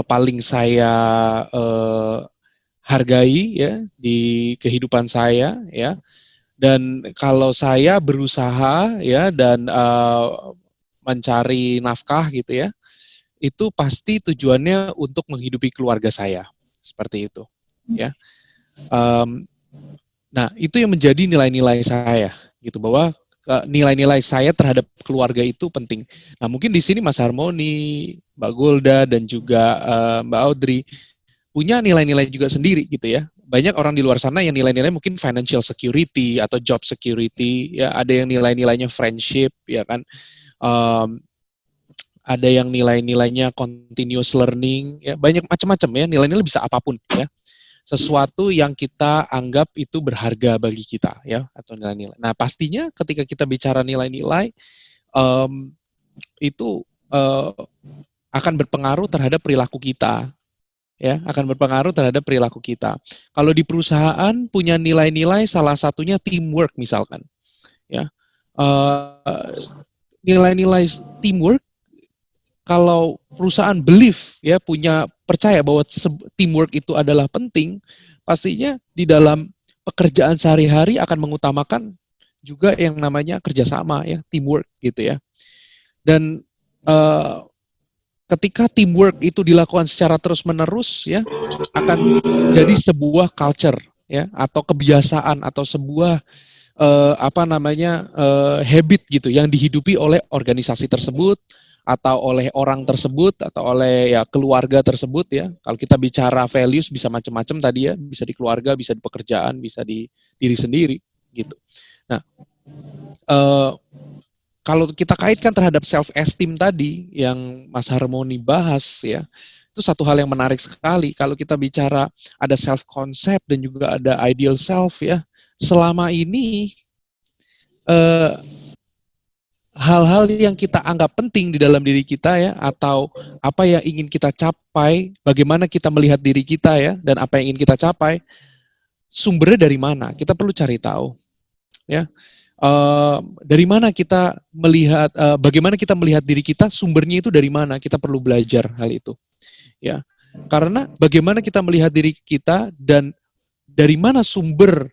paling saya hargai ya di kehidupan saya ya. Dan kalau saya berusaha ya dan mencari nafkah gitu ya, itu pasti tujuannya untuk menghidupi keluarga saya, seperti itu ya. Nah itu yang menjadi nilai-nilai saya gitu, bahwa nilai-nilai saya terhadap keluarga itu penting. Nah mungkin di sini Mas Harmoni, Mbak Golda dan juga Mbak Audrey punya nilai-nilai juga sendiri gitu ya. Banyak orang di luar sana yang nilai-nilai mungkin financial security atau job security ya, ada yang nilai-nilainya friendship ya kan, ada yang nilai-nilainya continuous learning ya, banyak macam-macam ya. Nilai-nilai bisa apapun ya, sesuatu yang kita anggap itu berharga bagi kita ya, atau nilai-nilai. Nah pastinya ketika kita bicara nilai-nilai itu akan berpengaruh terhadap perilaku kita ya, akan berpengaruh terhadap perilaku kita. Kalau di perusahaan punya nilai-nilai, salah satunya teamwork misalkan ya. Nilai-nilai teamwork, kalau perusahaan believe ya, punya percaya bahwa teamwork itu adalah penting, pastinya di dalam pekerjaan sehari-hari akan mengutamakan juga yang namanya kerjasama ya, teamwork gitu ya. Dan ketika teamwork itu dilakukan secara terus-menerus ya, akan jadi sebuah culture ya, atau kebiasaan atau sebuah habit gitu yang dihidupi oleh organisasi tersebut atau oleh orang tersebut atau oleh ya keluarga tersebut ya. Kalau kita bicara values bisa macam-macam tadi ya, bisa di keluarga, bisa di pekerjaan, bisa di diri sendiri gitu. Nah, kalau kita kaitkan terhadap self esteem tadi yang Mas Harmoni bahas ya, itu satu hal yang menarik sekali. Kalau kita bicara ada self concept dan juga ada ideal self ya, selama ini hal-hal yang kita anggap penting di dalam diri kita ya, atau apa yang ingin kita capai, bagaimana kita melihat diri kita ya, dan apa yang ingin kita capai, sumbernya dari mana? Kita perlu cari tahu ya. Dari mana kita melihat, bagaimana kita melihat diri kita, sumbernya itu dari mana? Kita perlu belajar hal itu ya, karena bagaimana kita melihat diri kita dan dari mana sumber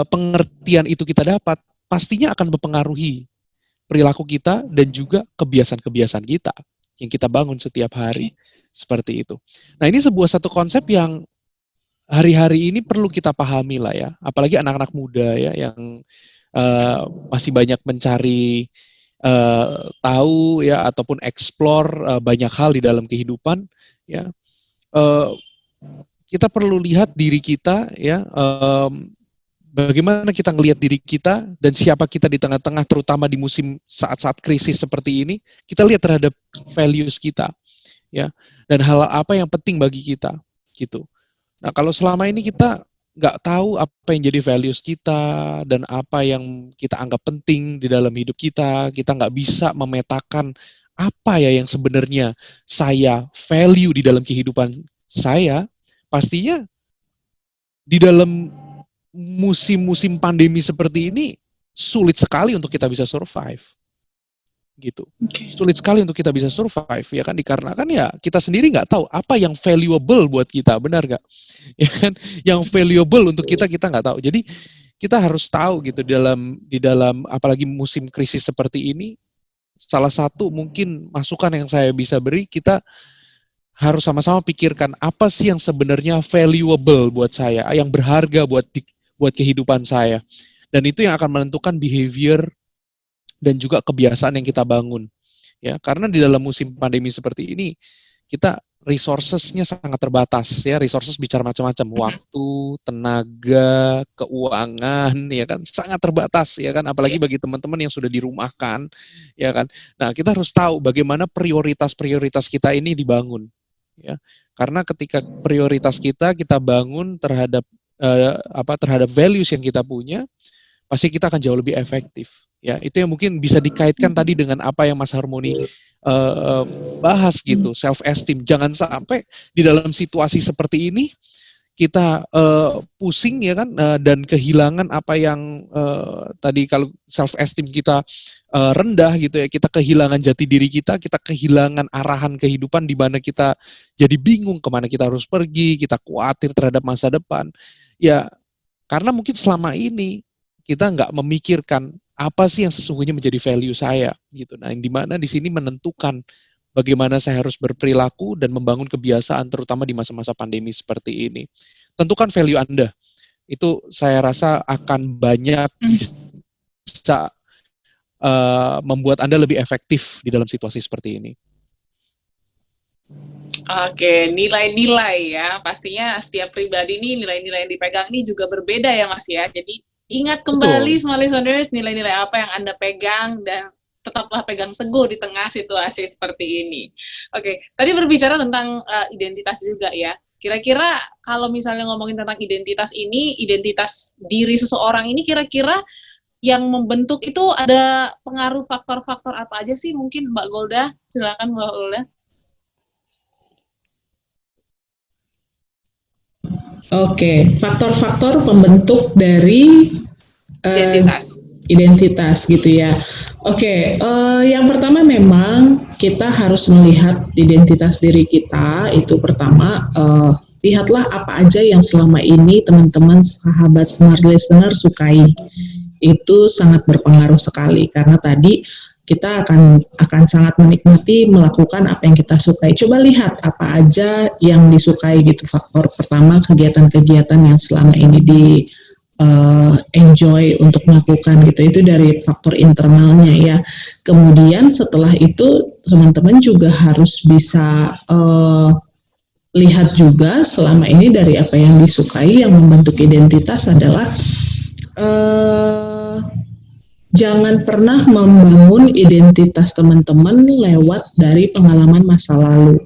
pengertian itu kita dapat, pastinya akan mempengaruhi perilaku kita dan juga kebiasaan-kebiasaan kita yang kita bangun setiap hari seperti itu. Nah, ini satu konsep yang hari-hari ini perlu kita pahami lah ya, apalagi anak-anak muda ya yang masih banyak mencari tahu ya ataupun explore banyak hal di dalam kehidupan ya. Kita perlu lihat diri kita ya, bagaimana kita ngelihat diri kita dan siapa kita di tengah-tengah, terutama di musim saat-saat krisis seperti ini. Kita lihat terhadap values kita ya, dan hal apa yang penting bagi kita gitu. Nah, kalau selama ini kita nggak tahu apa yang jadi values kita dan apa yang kita anggap penting di dalam hidup kita nggak bisa memetakan apa ya yang sebenarnya saya value di dalam kehidupan saya, pastinya di dalam musim-musim pandemi seperti ini sulit sekali untuk kita bisa survive gitu. Sulit sekali untuk kita bisa survive ya kan, dikarenakan ya kita sendiri nggak tahu apa yang valuable buat kita, benar nggak? Ya kan, yang valuable untuk kita nggak tahu. Jadi kita harus tahu gitu di dalam apalagi musim krisis seperti ini. Salah satu mungkin masukan yang saya bisa beri, kita harus sama-sama pikirkan apa sih yang sebenarnya valuable buat saya, yang berharga buat kehidupan saya. Dan itu yang akan menentukan behavior dan juga kebiasaan yang kita bangun. Ya, karena di dalam musim pandemi seperti ini, kita resources-nya sangat terbatas ya. Resources bicara macam-macam, waktu, tenaga, keuangan ya kan, sangat terbatas ya kan, apalagi bagi teman-teman yang sudah dirumahkan ya kan. Nah, kita harus tahu bagaimana prioritas-prioritas kita ini dibangun ya. Karena ketika prioritas kita bangun terhadap terhadap values yang kita punya, pasti kita akan jauh lebih efektif. Ya, itu yang mungkin bisa dikaitkan tadi dengan apa yang Mas Harmoni bahas gitu, self esteem. Jangan sampai di dalam situasi seperti ini kita pusing ya kan, dan kehilangan apa yang tadi kalau self esteem kita rendah gitu ya, kita kehilangan jati diri kita kehilangan arahan kehidupan di mana kita jadi bingung kemana kita harus pergi, kita khawatir terhadap masa depan. Ya, karena mungkin selama ini kita nggak memikirkan apa sih yang sesungguhnya menjadi value saya gitu. Nah, yang dimana di sini menentukan bagaimana saya harus berperilaku dan membangun kebiasaan terutama di masa-masa pandemi seperti ini. Tentukan value Anda. Itu saya rasa akan banyak bisa membuat Anda lebih efektif di dalam situasi seperti ini. Oke, nilai-nilai ya. Pastinya setiap pribadi ini nilai-nilai yang dipegang ini juga berbeda ya Mas ya. Jadi ingat kembali semua listeners, nilai-nilai apa yang Anda pegang dan tetaplah pegang teguh di tengah situasi seperti ini. Oke, tadi berbicara tentang identitas juga ya. Kira-kira kalau misalnya ngomongin tentang identitas ini, identitas diri seseorang ini kira-kira yang membentuk itu ada pengaruh faktor-faktor apa aja sih? Mungkin Mbak Golda, silakan Mbak Golda. Oke, faktor-faktor pembentuk dari identitas gitu ya. Oke, yang pertama memang kita harus melihat identitas diri kita. Itu pertama, lihatlah apa aja yang selama ini teman-teman sahabat Smart Listener sukai. Itu sangat berpengaruh sekali karena tadi kita akan sangat menikmati melakukan apa yang kita sukai. Coba lihat apa aja yang disukai gitu. Faktor pertama, kegiatan-kegiatan yang selama ini enjoy untuk melakukan gitu. Itu dari faktor internalnya ya. Kemudian setelah itu teman-teman juga harus bisa lihat juga selama ini dari apa yang disukai yang membentuk identitas adalah jangan pernah membangun identitas teman-teman lewat dari pengalaman masa lalu.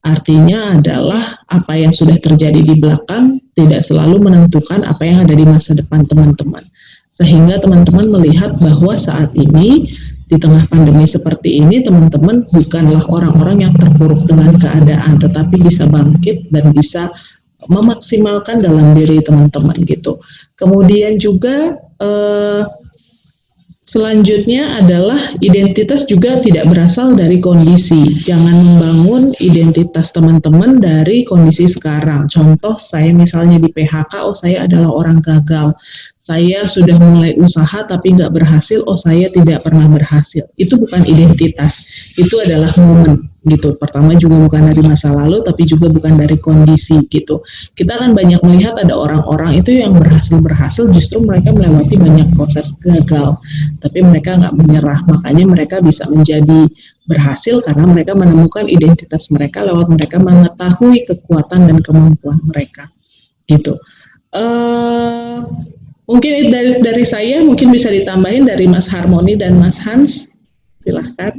Artinya adalah apa yang sudah terjadi di belakang tidak selalu menentukan apa yang ada di masa depan teman-teman. Sehingga teman-teman melihat bahwa saat ini di tengah pandemi seperti ini teman-teman bukanlah orang-orang yang terpuruk dengan keadaan, tetapi bisa bangkit dan bisa memaksimalkan dalam diri teman-teman gitu. Kemudian juga selanjutnya adalah identitas juga tidak berasal dari kondisi. Jangan membangun identitas teman-teman dari kondisi sekarang. Contoh, saya misalnya di PHK, oh saya adalah orang gagal. Saya sudah mulai usaha tapi nggak berhasil, oh saya tidak pernah berhasil. Itu bukan identitas, itu adalah momen gitu. Pertama juga bukan dari masa lalu, tapi juga bukan dari kondisi gitu. Kita akan banyak melihat ada orang-orang itu yang berhasil justru mereka melewati banyak proses gagal, tapi mereka nggak menyerah. Makanya mereka bisa menjadi berhasil karena mereka menemukan identitas mereka lewat mereka mengetahui kekuatan dan kemampuan mereka gitu. Mungkin dari saya, mungkin bisa ditambahin dari Mas Harmoni dan Mas Hans. Silahkan.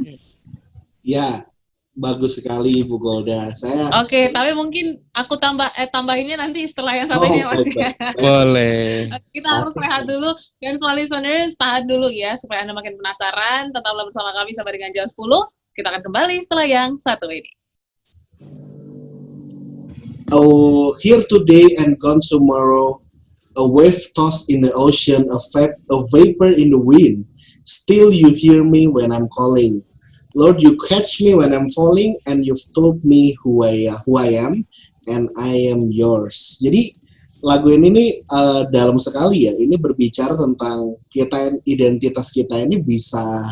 Ya, bagus sekali Ibu Golda. Oke, tapi mungkin aku tambahinnya nanti setelah yang satu ini ya Mas. Boleh. Kita harus rehat dulu. Dan semua listeners, tahan dulu ya, supaya Anda makin penasaran. Tetaplah bersama kami sampai dengan jam 10. Kita akan kembali setelah yang satu ini. Oh, here today and gone tomorrow. A wave tossed in the ocean, a vapor in the wind. Still you hear me when I'm calling. Lord, you catch me when I'm falling, and you've told me who I am, and I am yours. Jadi lagu ini nih dalam sekali ya. Ini berbicara tentang identitas kita ini bisa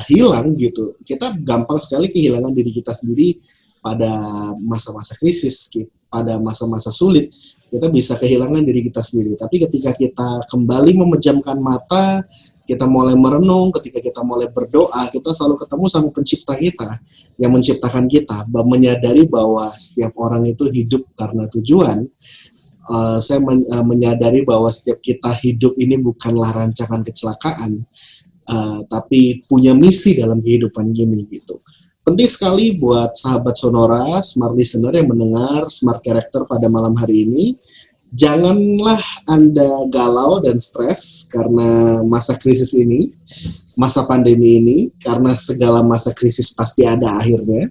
hilang gitu. Kita gampang sekali kehilangan diri kita sendiri pada masa-masa krisis, pada masa-masa sulit. Kita bisa kehilangan diri kita sendiri. Tapi ketika kita kembali memejamkan mata, kita mulai merenung, ketika kita mulai berdoa, kita selalu ketemu sama pencipta kita yang menciptakan kita, menyadari bahwa setiap orang itu hidup karena tujuan. Saya menyadari bahwa setiap kita hidup ini bukanlah rancangan kecelakaan, tapi punya misi dalam kehidupan gini gitu. Penting sekali buat sahabat Sonora, smart listener yang mendengar Smart Character pada malam hari ini. Janganlah Anda galau dan stres karena masa krisis ini, masa pandemi ini, karena segala masa krisis pasti ada akhirnya.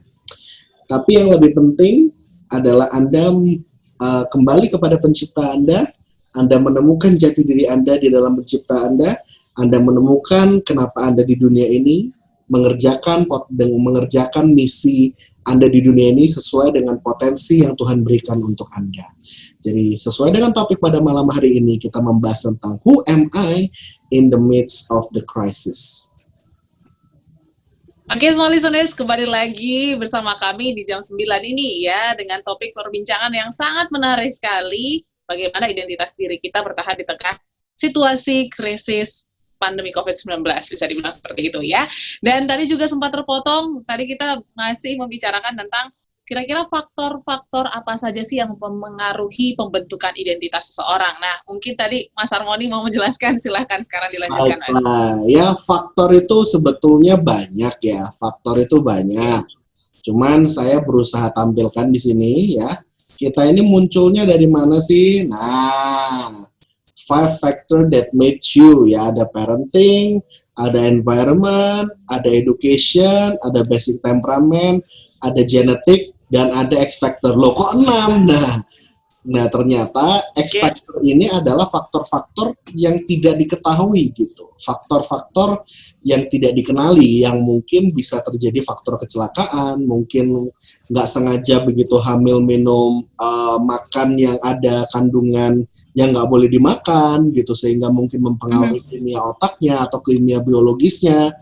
Tapi yang lebih penting adalah Anda kembali kepada pencipta Anda menemukan jati diri Anda di dalam pencipta Anda menemukan kenapa Anda di dunia ini, mengerjakan misi Anda di dunia ini sesuai dengan potensi yang Tuhan berikan untuk Anda. Jadi sesuai dengan topik pada malam hari ini, kita membahas tentang Who am I in the midst of the crisis. Oke, semua listeners, kembali lagi bersama kami di jam 9 ini ya, dengan topik perbincangan yang sangat menarik sekali, bagaimana identitas diri kita bertahan di tengah situasi krisis pandemi COVID-19, bisa dibilang seperti itu ya. Dan tadi juga sempat terpotong, tadi kita masih membicarakan tentang kira-kira faktor-faktor apa saja sih yang mempengaruhi pembentukan identitas seseorang. Nah, mungkin tadi Mas Harmoni mau menjelaskan, silahkan sekarang dilanjutkan. Ya, faktor itu sebetulnya banyak ya, Cuman saya berusaha tampilkan di sini ya, kita ini munculnya dari mana sih? Nah, 5 factor that made you, ya, ada parenting, ada environment, ada education, ada basic temperament, ada genetic, dan ada X factor. Loh, kok 6? Nah ternyata X factor ini adalah faktor-faktor yang tidak diketahui gitu. Faktor-faktor yang tidak dikenali, yang mungkin bisa terjadi faktor kecelakaan, mungkin nggak sengaja begitu hamil minum makan yang ada kandungan yang nggak boleh dimakan gitu, sehingga mungkin mempengaruhi kimia otaknya atau kimia biologisnya,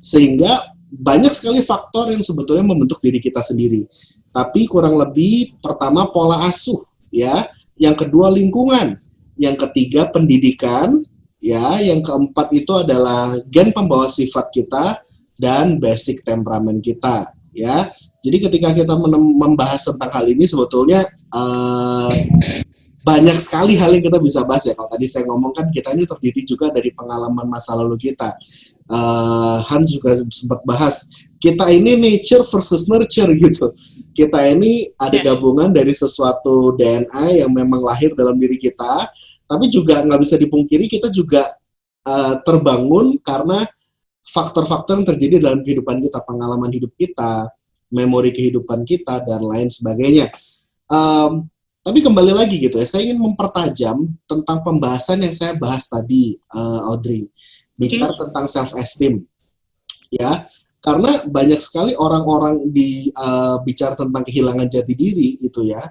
sehingga banyak sekali faktor yang sebetulnya membentuk diri kita sendiri. Tapi kurang lebih pertama pola asuh, ya, yang kedua lingkungan, yang ketiga pendidikan, ya, yang keempat itu adalah gen pembawa sifat kita, dan basic temperamen kita, ya. Jadi ketika kita membahas tentang hal ini sebetulnya banyak sekali hal yang kita bisa bahas ya. Kalau tadi saya ngomong kan kita ini terdiri juga dari pengalaman masa lalu kita. Hans juga sempat bahas, kita ini nature versus nurture gitu. Kita ini ada gabungan dari sesuatu DNA yang memang lahir dalam diri kita, tapi juga nggak bisa dipungkiri kita juga terbangun karena faktor-faktor yang terjadi dalam kehidupan kita, pengalaman hidup kita, memori kehidupan kita, dan lain sebagainya. Tapi kembali lagi gitu ya, saya ingin mempertajam tentang pembahasan yang saya bahas tadi, Audrey. Bicara tentang self-esteem. Ya, karena banyak sekali orang-orang bicara tentang kehilangan jati diri itu ya,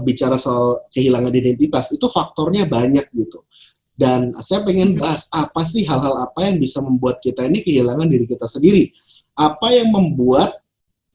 bicara soal kehilangan identitas, itu faktornya banyak gitu. Dan saya pengen bahas apa sih hal-hal apa yang bisa membuat kita ini kehilangan diri kita sendiri. Apa yang membuat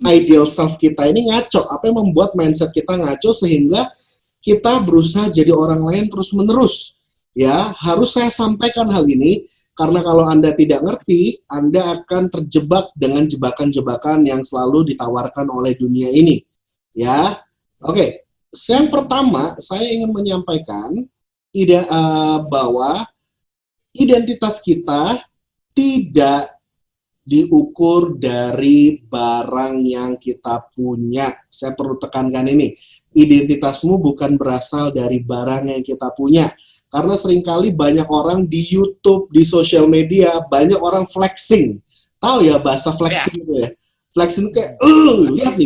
ideal self kita ini ngaco, apa yang membuat mindset kita ngaco sehingga kita berusaha jadi orang lain terus-menerus. Ya, harus saya sampaikan hal ini karena kalau Anda tidak ngerti, Anda akan terjebak dengan jebakan-jebakan yang selalu ditawarkan oleh dunia ini. Ya, oke. Yang pertama, saya ingin menyampaikan bahwa identitas kita tidak diukur dari barang yang kita punya. Saya perlu tekankan ini. Identitasmu bukan berasal dari barang yang kita punya. Karena seringkali banyak orang di YouTube, di sosial media, banyak orang flexing. Tahu ya bahasa flexing itu ya? Flexing kayak,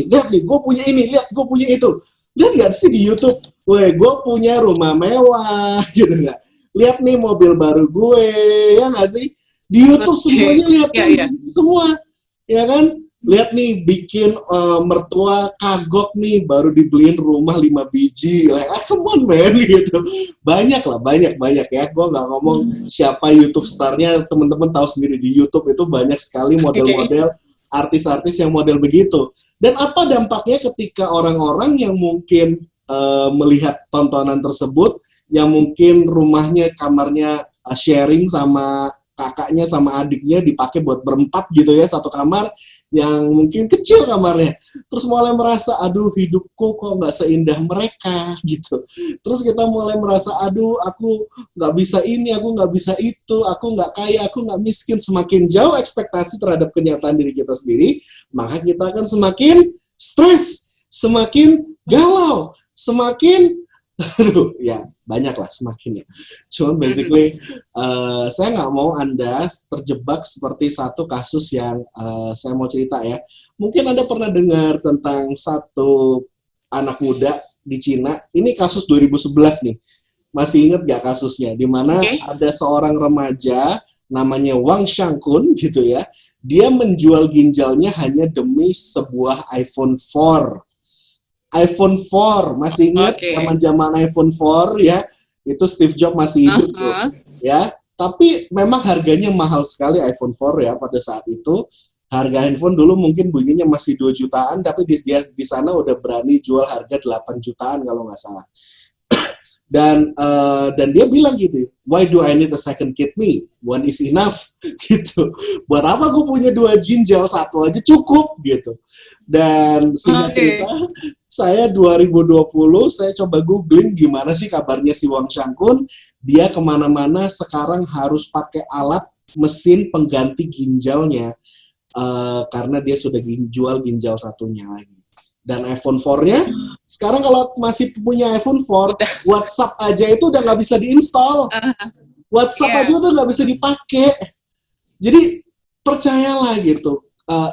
lihat nih, gue punya ini, lihat gue punya itu. Lihat gak sih di YouTube? Weh, gue punya rumah mewah, gitu nggak? Lihat nih mobil baru gue, ya nggak sih? Di YouTube semuanya lihat semua, ya kan? Lihat nih bikin mertua kagok nih baru dibeliin rumah 5 biji, come on man gitu. Banyak ya. Gue nggak ngomong siapa YouTube starnya, teman-teman tahu sendiri di YouTube itu banyak sekali model-model artis-artis yang model begitu. Dan apa dampaknya ketika orang-orang yang mungkin melihat tontonan tersebut, yang mungkin rumahnya, kamarnya sharing sama kakaknya sama adiknya dipakai buat berempat gitu ya, satu kamar yang mungkin kecil kamarnya, terus mulai merasa aduh hidupku kok nggak seindah mereka gitu. Terus kita mulai merasa aduh aku nggak bisa ini, aku nggak bisa itu, aku nggak kaya, aku nggak miskin. Semakin jauh ekspektasi terhadap kenyataan diri kita sendiri, maka kita akan semakin stres, semakin galau, semakin aduh, ya banyak lah semakin ya. Cuman basically saya nggak mau Anda terjebak seperti satu kasus yang saya mau cerita ya. Mungkin Anda pernah dengar tentang satu anak muda di Cina. Ini kasus 2011 nih. Masih ingat gak kasusnya? Di mana ada seorang remaja namanya Wang Shangkun gitu ya. Dia menjual ginjalnya hanya demi sebuah iPhone 4. iPhone 4, masih ingat zaman-zaman iPhone 4 ya, itu Steve Jobs masih hidup tuh, ya. Tapi memang harganya mahal sekali iPhone 4 ya pada saat itu. Harga handphone dulu mungkin bunyinya masih 2 jutaan, tapi di sana udah berani jual harga 8 jutaan kalau nggak salah. Dan dia bilang gitu, why do I need a second kidney? One is enough, gitu. Buat apa gue punya 2 ginjal, satu aja cukup, gitu. Dan singkat cerita, saya 2020, saya coba googling gimana sih kabarnya si Wang Shangkun. Dia kemana-mana sekarang harus pakai alat mesin pengganti ginjalnya, karena dia sudah jual ginjal satunya lagi. Dan iPhone 4-nya, sekarang kalau masih punya iPhone 4, WhatsApp aja itu udah nggak bisa diinstal. WhatsApp aja udah nggak bisa dipakai. Jadi, percayalah gitu.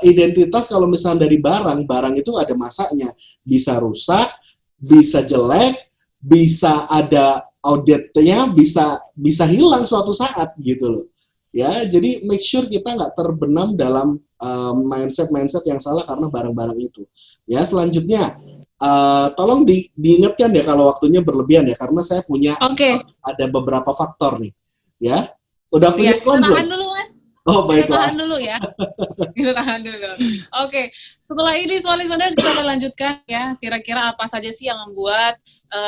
Identitas kalau misalnya dari barang itu ada masanya. Bisa rusak, bisa jelek, bisa ada auditnya, bisa hilang suatu saat gitu loh. Ya, jadi make sure kita nggak terbenam dalam mindset yang salah karena barang-barang itu. Ya, selanjutnya tolong diingatkan ya kalau waktunya berlebihan ya, karena saya punya ada beberapa faktor nih. Ya, udah punya iklan belum? Tahan dulu Mas. Oh baiklah. Tahan dulu ya. Kita tahan dulu. Oke, setelah ini Smart Listeners kita akan lanjutkan ya. Kira-kira apa saja sih yang membuat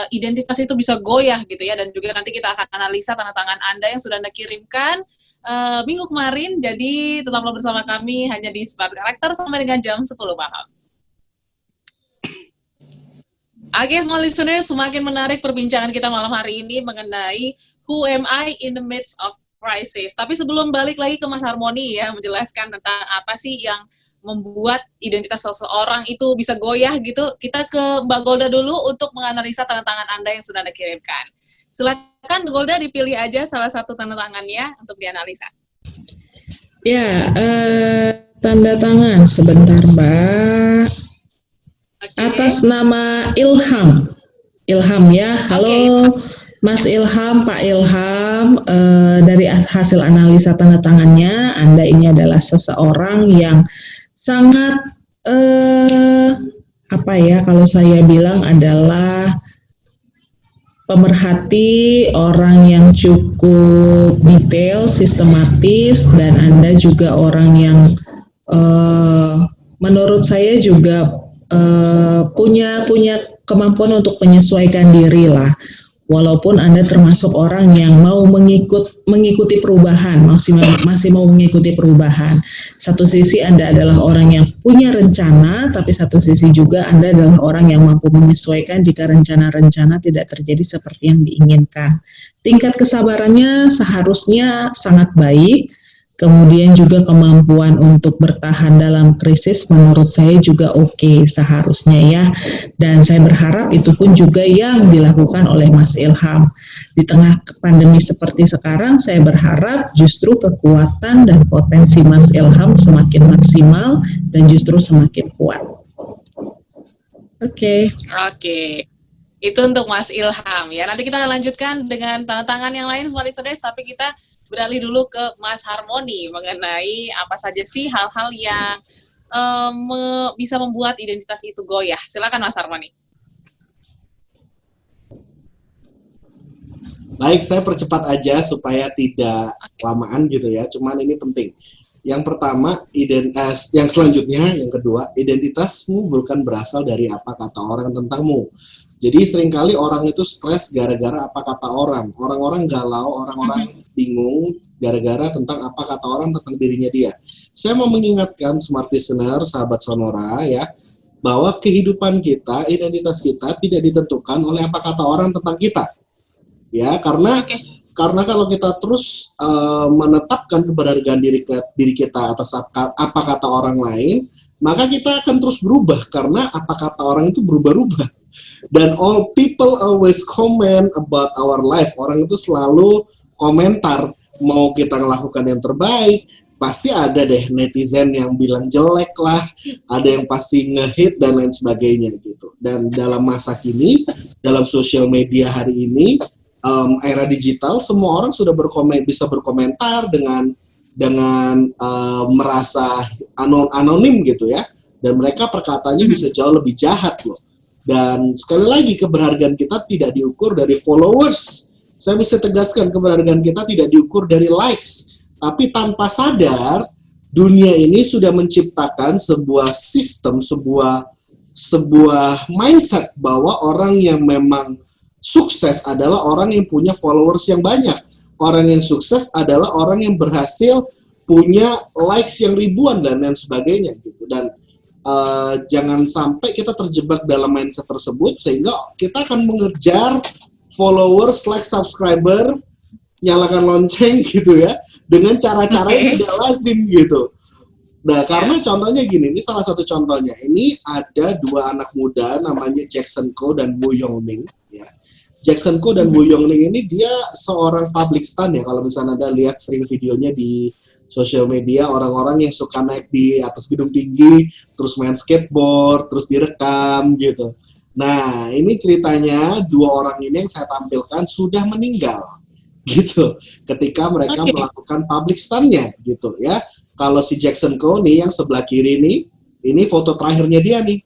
identitas itu bisa goyah gitu ya, dan juga nanti kita akan analisa tanda tangan Anda yang sudah Anda kirimkan. minggu kemarin. Jadi tetaplah bersama kami hanya di Smart Character sampai dengan jam 10 malam. Oke, small listeners, semakin menarik perbincangan kita malam hari ini mengenai Who Am I in the Midst of Crisis. Tapi sebelum balik lagi ke Mas Harmoni ya, menjelaskan tentang apa sih yang membuat identitas seseorang itu bisa goyah gitu, kita ke Mbak Golda dulu untuk menganalisa tanda tangan Anda yang sudah Anda kirimkan. Silakan Golda, dipilih aja salah satu tanda tangannya untuk dianalisa. Ya, tanda tangan sebentar, Mbak. Okay. Atas nama Ilham. Ilham ya. Halo Mas Ilham, Pak Ilham. Dari hasil analisa tanda tangannya, Anda ini adalah seseorang yang sangat kalau saya bilang adalah pemerhati, orang yang cukup detail, sistematis, dan Anda juga orang yang menurut saya juga punya kemampuan untuk menyesuaikan diri lah. Walaupun Anda termasuk orang yang mau mengikuti perubahan, masih mau mengikuti perubahan. Satu sisi Anda adalah orang yang punya rencana, tapi satu sisi juga Anda adalah orang yang mampu menyesuaikan jika rencana-rencana tidak terjadi seperti yang diinginkan. Tingkat kesabarannya seharusnya sangat baik. Kemudian juga kemampuan untuk bertahan dalam krisis menurut saya juga oke seharusnya ya. Dan saya berharap itu pun juga yang dilakukan oleh Mas Ilham. Di tengah pandemi seperti sekarang, saya berharap justru kekuatan dan potensi Mas Ilham semakin maksimal dan justru semakin kuat. Oke. Itu untuk Mas Ilham ya. Nanti kita akan lanjutkan dengan tanda tangan yang lain semua listeners, tapi kita beralih dulu ke Mas Harmoni mengenai apa saja sih hal-hal yang bisa membuat identitas itu goyah. Silakan Mas Harmoni. Baik, saya percepat aja supaya tidak kelamaan gitu ya. Cuman ini penting. Yang pertama, yang selanjutnya, yang kedua, identitasmu bukan berasal dari apa kata orang tentangmu. Jadi seringkali orang itu stres gara-gara apa kata orang. Orang-orang galau, orang-orang bingung gara-gara tentang apa kata orang tentang dirinya dia. Saya mau mengingatkan smart listener, sahabat Sonora ya, bahwa kehidupan kita, identitas kita tidak ditentukan oleh apa kata orang tentang kita. Ya, karena kalau kita terus menetapkan keberhargaan diri kita atas apa kata orang lain, maka kita akan terus berubah karena apa kata orang itu berubah-ubah. Dan all people always comment about our life. Orang itu selalu komentar, mau kita melakukan yang terbaik, pasti ada deh netizen yang bilang jelek lah, ada yang pasti nge-hit dan lain sebagainya gitu. Dan dalam masa kini, dalam sosial media hari ini, era digital, semua orang sudah bisa berkomentar dengan merasa anonim gitu ya. Dan mereka perkataannya bisa jauh lebih jahat loh. Dan sekali lagi keberhargaan kita tidak diukur dari followers. Saya bisa tegaskan keberhargaan kita tidak diukur dari likes. Tapi tanpa sadar, dunia ini sudah menciptakan sebuah sistem, sebuah mindset bahwa orang yang memang sukses adalah orang yang punya followers yang banyak. Orang yang sukses adalah orang yang berhasil punya likes yang ribuan dan lain sebagainya gitu. Dan jangan sampai kita terjebak dalam mindset tersebut sehingga kita akan mengejar followers, like, subscriber, nyalakan lonceng gitu ya dengan cara-cara yang tidak lazim gitu. Nah, karena contohnya gini, ini salah satu contohnya. Ini ada dua anak muda namanya Jackson Koh dan Woo Young-ning ya. Jackson Koh dan Woo Young-ning ini dia seorang public stunt ya, kalau misalnya Anda lihat sering videonya di sosial media, orang-orang yang suka naik di atas gedung tinggi, terus main skateboard, terus direkam gitu. Nah, ini ceritanya dua orang ini yang saya tampilkan sudah meninggal gitu ketika mereka melakukan public stunt-nya gitu ya. Kalau si Jackson Koh nih yang sebelah kiri nih, ini foto terakhirnya dia nih.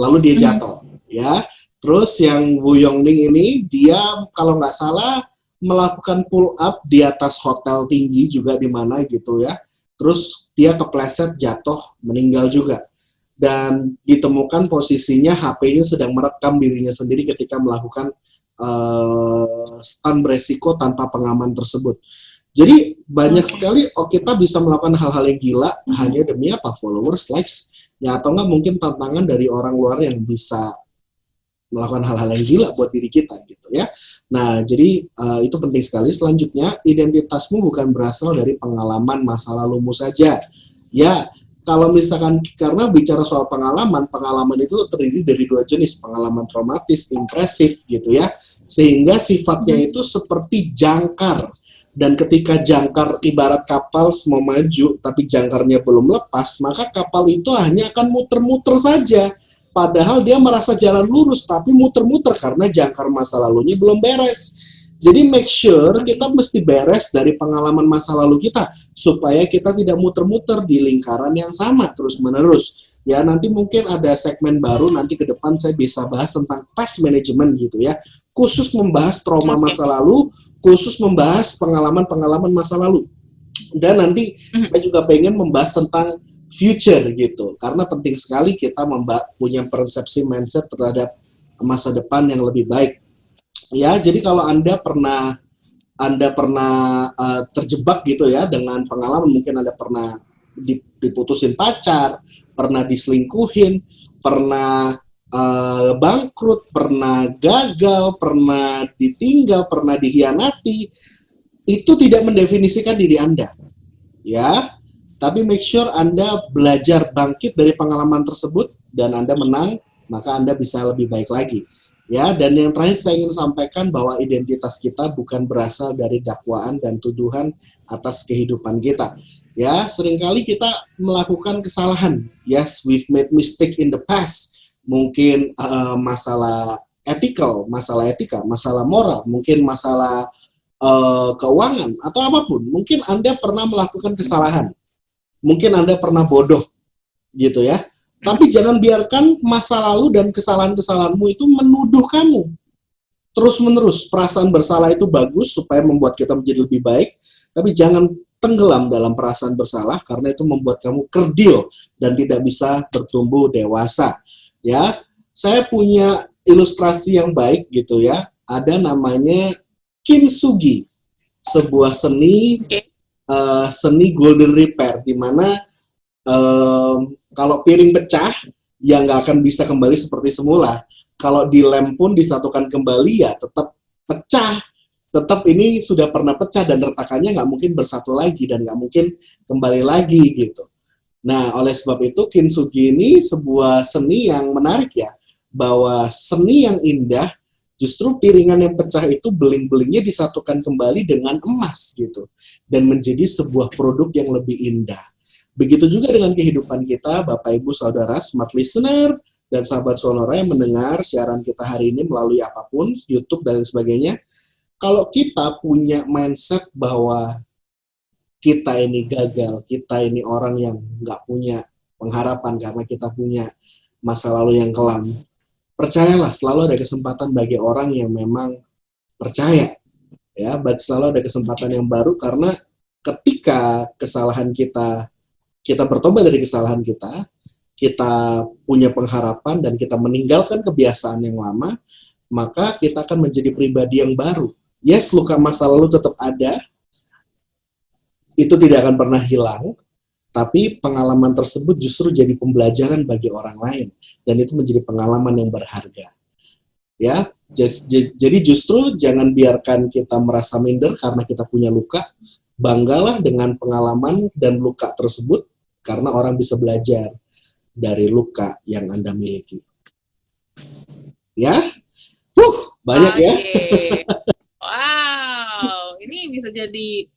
Lalu dia jatuh ya. Terus yang Woo Young-ning ini dia kalau nggak salah melakukan pull up di atas hotel tinggi juga di mana gitu ya. Terus dia kepleset, jatuh, meninggal juga. Dan ditemukan posisinya HP-nya sedang merekam dirinya sendiri ketika melakukan stunt beresiko tanpa pengaman tersebut. Jadi banyak sekali kita bisa melakukan hal-hal yang gila hanya demi apa? Followers, likes, ya atau enggak mungkin tantangan dari orang luar yang bisa melakukan hal-hal yang gila buat diri kita gitu ya. Nah, jadi itu penting sekali. Selanjutnya, identitasmu bukan berasal dari pengalaman masa lalumu saja. Ya, kalau misalkan karena bicara soal pengalaman itu terdiri dari dua jenis, pengalaman traumatis, impresif gitu ya. Sehingga sifatnya itu seperti jangkar. Dan ketika jangkar ibarat kapal mau maju tapi jangkarnya belum lepas, maka kapal itu hanya akan muter-muter saja. Padahal dia merasa jalan lurus tapi muter-muter karena jangkar masa lalunya belum beres. Jadi make sure kita mesti beres dari pengalaman masa lalu kita supaya kita tidak muter-muter di lingkaran yang sama terus-menerus. Ya, nanti mungkin ada segmen baru nanti ke depan saya bisa bahas tentang past management gitu ya. Khusus membahas trauma masa lalu, khusus membahas pengalaman-pengalaman masa lalu. Dan nanti saya juga pengen membahas tentang future gitu. Karena penting sekali kita punya persepsi mindset terhadap masa depan yang lebih baik. Ya, jadi kalau Anda pernah terjebak gitu ya dengan pengalaman, mungkin Anda pernah diputusin pacar, pernah diselingkuhin, pernah bangkrut, pernah gagal, pernah ditinggal, pernah dikhianati, itu tidak mendefinisikan diri Anda. Ya, tapi make sure Anda belajar bangkit dari pengalaman tersebut dan Anda menang, maka Anda bisa lebih baik lagi. Ya, dan yang terakhir saya ingin sampaikan bahwa identitas kita bukan berasal dari dakwaan dan tuduhan atas kehidupan kita. Ya, seringkali kita melakukan kesalahan. Yes, we've made mistake in the past. Mungkin masalah etika, masalah moral, mungkin masalah keuangan atau apapun. Mungkin Anda pernah melakukan kesalahan. Mungkin Anda pernah bodoh gitu ya. Tapi jangan biarkan masa lalu dan kesalahan-kesalahanmu itu menuduh kamu. Terus-menerus, perasaan bersalah itu bagus supaya membuat kita menjadi lebih baik, tapi jangan tenggelam dalam perasaan bersalah karena itu membuat kamu kerdil dan tidak bisa bertumbuh dewasa. Ya, saya punya ilustrasi yang baik gitu ya. Ada namanya kintsugi, sebuah seni golden repair di mana kalau piring pecah, ya nggak akan bisa kembali seperti semula. Kalau dilem pun disatukan kembali, ya tetap pecah. Tetap ini sudah pernah pecah dan retakannya nggak mungkin bersatu lagi dan nggak mungkin kembali lagi gitu. Nah, oleh sebab itu kintsugi ini sebuah seni yang menarik ya, bahwa seni yang indah justru piringan yang pecah itu beling-belingnya disatukan kembali dengan emas gitu dan menjadi sebuah produk yang lebih indah. Begitu juga dengan kehidupan kita, Bapak Ibu Saudara, smart listener, dan sahabat Sonora yang mendengar siaran kita hari ini melalui apapun, YouTube dan sebagainya. Kalau kita punya mindset bahwa kita ini gagal, kita ini orang yang nggak punya pengharapan karena kita punya masa lalu yang kelam, percayalah selalu ada kesempatan bagi orang yang memang percaya. Ya, selalu ada kesempatan yang baru karena ketika kesalahan kita bertobat dari kesalahan kita punya pengharapan dan kita meninggalkan kebiasaan yang lama, maka kita akan menjadi pribadi yang baru. Yes, luka masa lalu tetap ada, itu tidak akan pernah hilang, tapi pengalaman tersebut justru jadi pembelajaran bagi orang lain, dan itu menjadi pengalaman yang berharga. Ya, jadi justru jangan biarkan kita merasa minder karena kita punya luka, banggalah dengan pengalaman dan luka tersebut, karena orang bisa belajar dari luka yang Anda miliki. Ya? Banyak ya. Wow, ini bisa jadi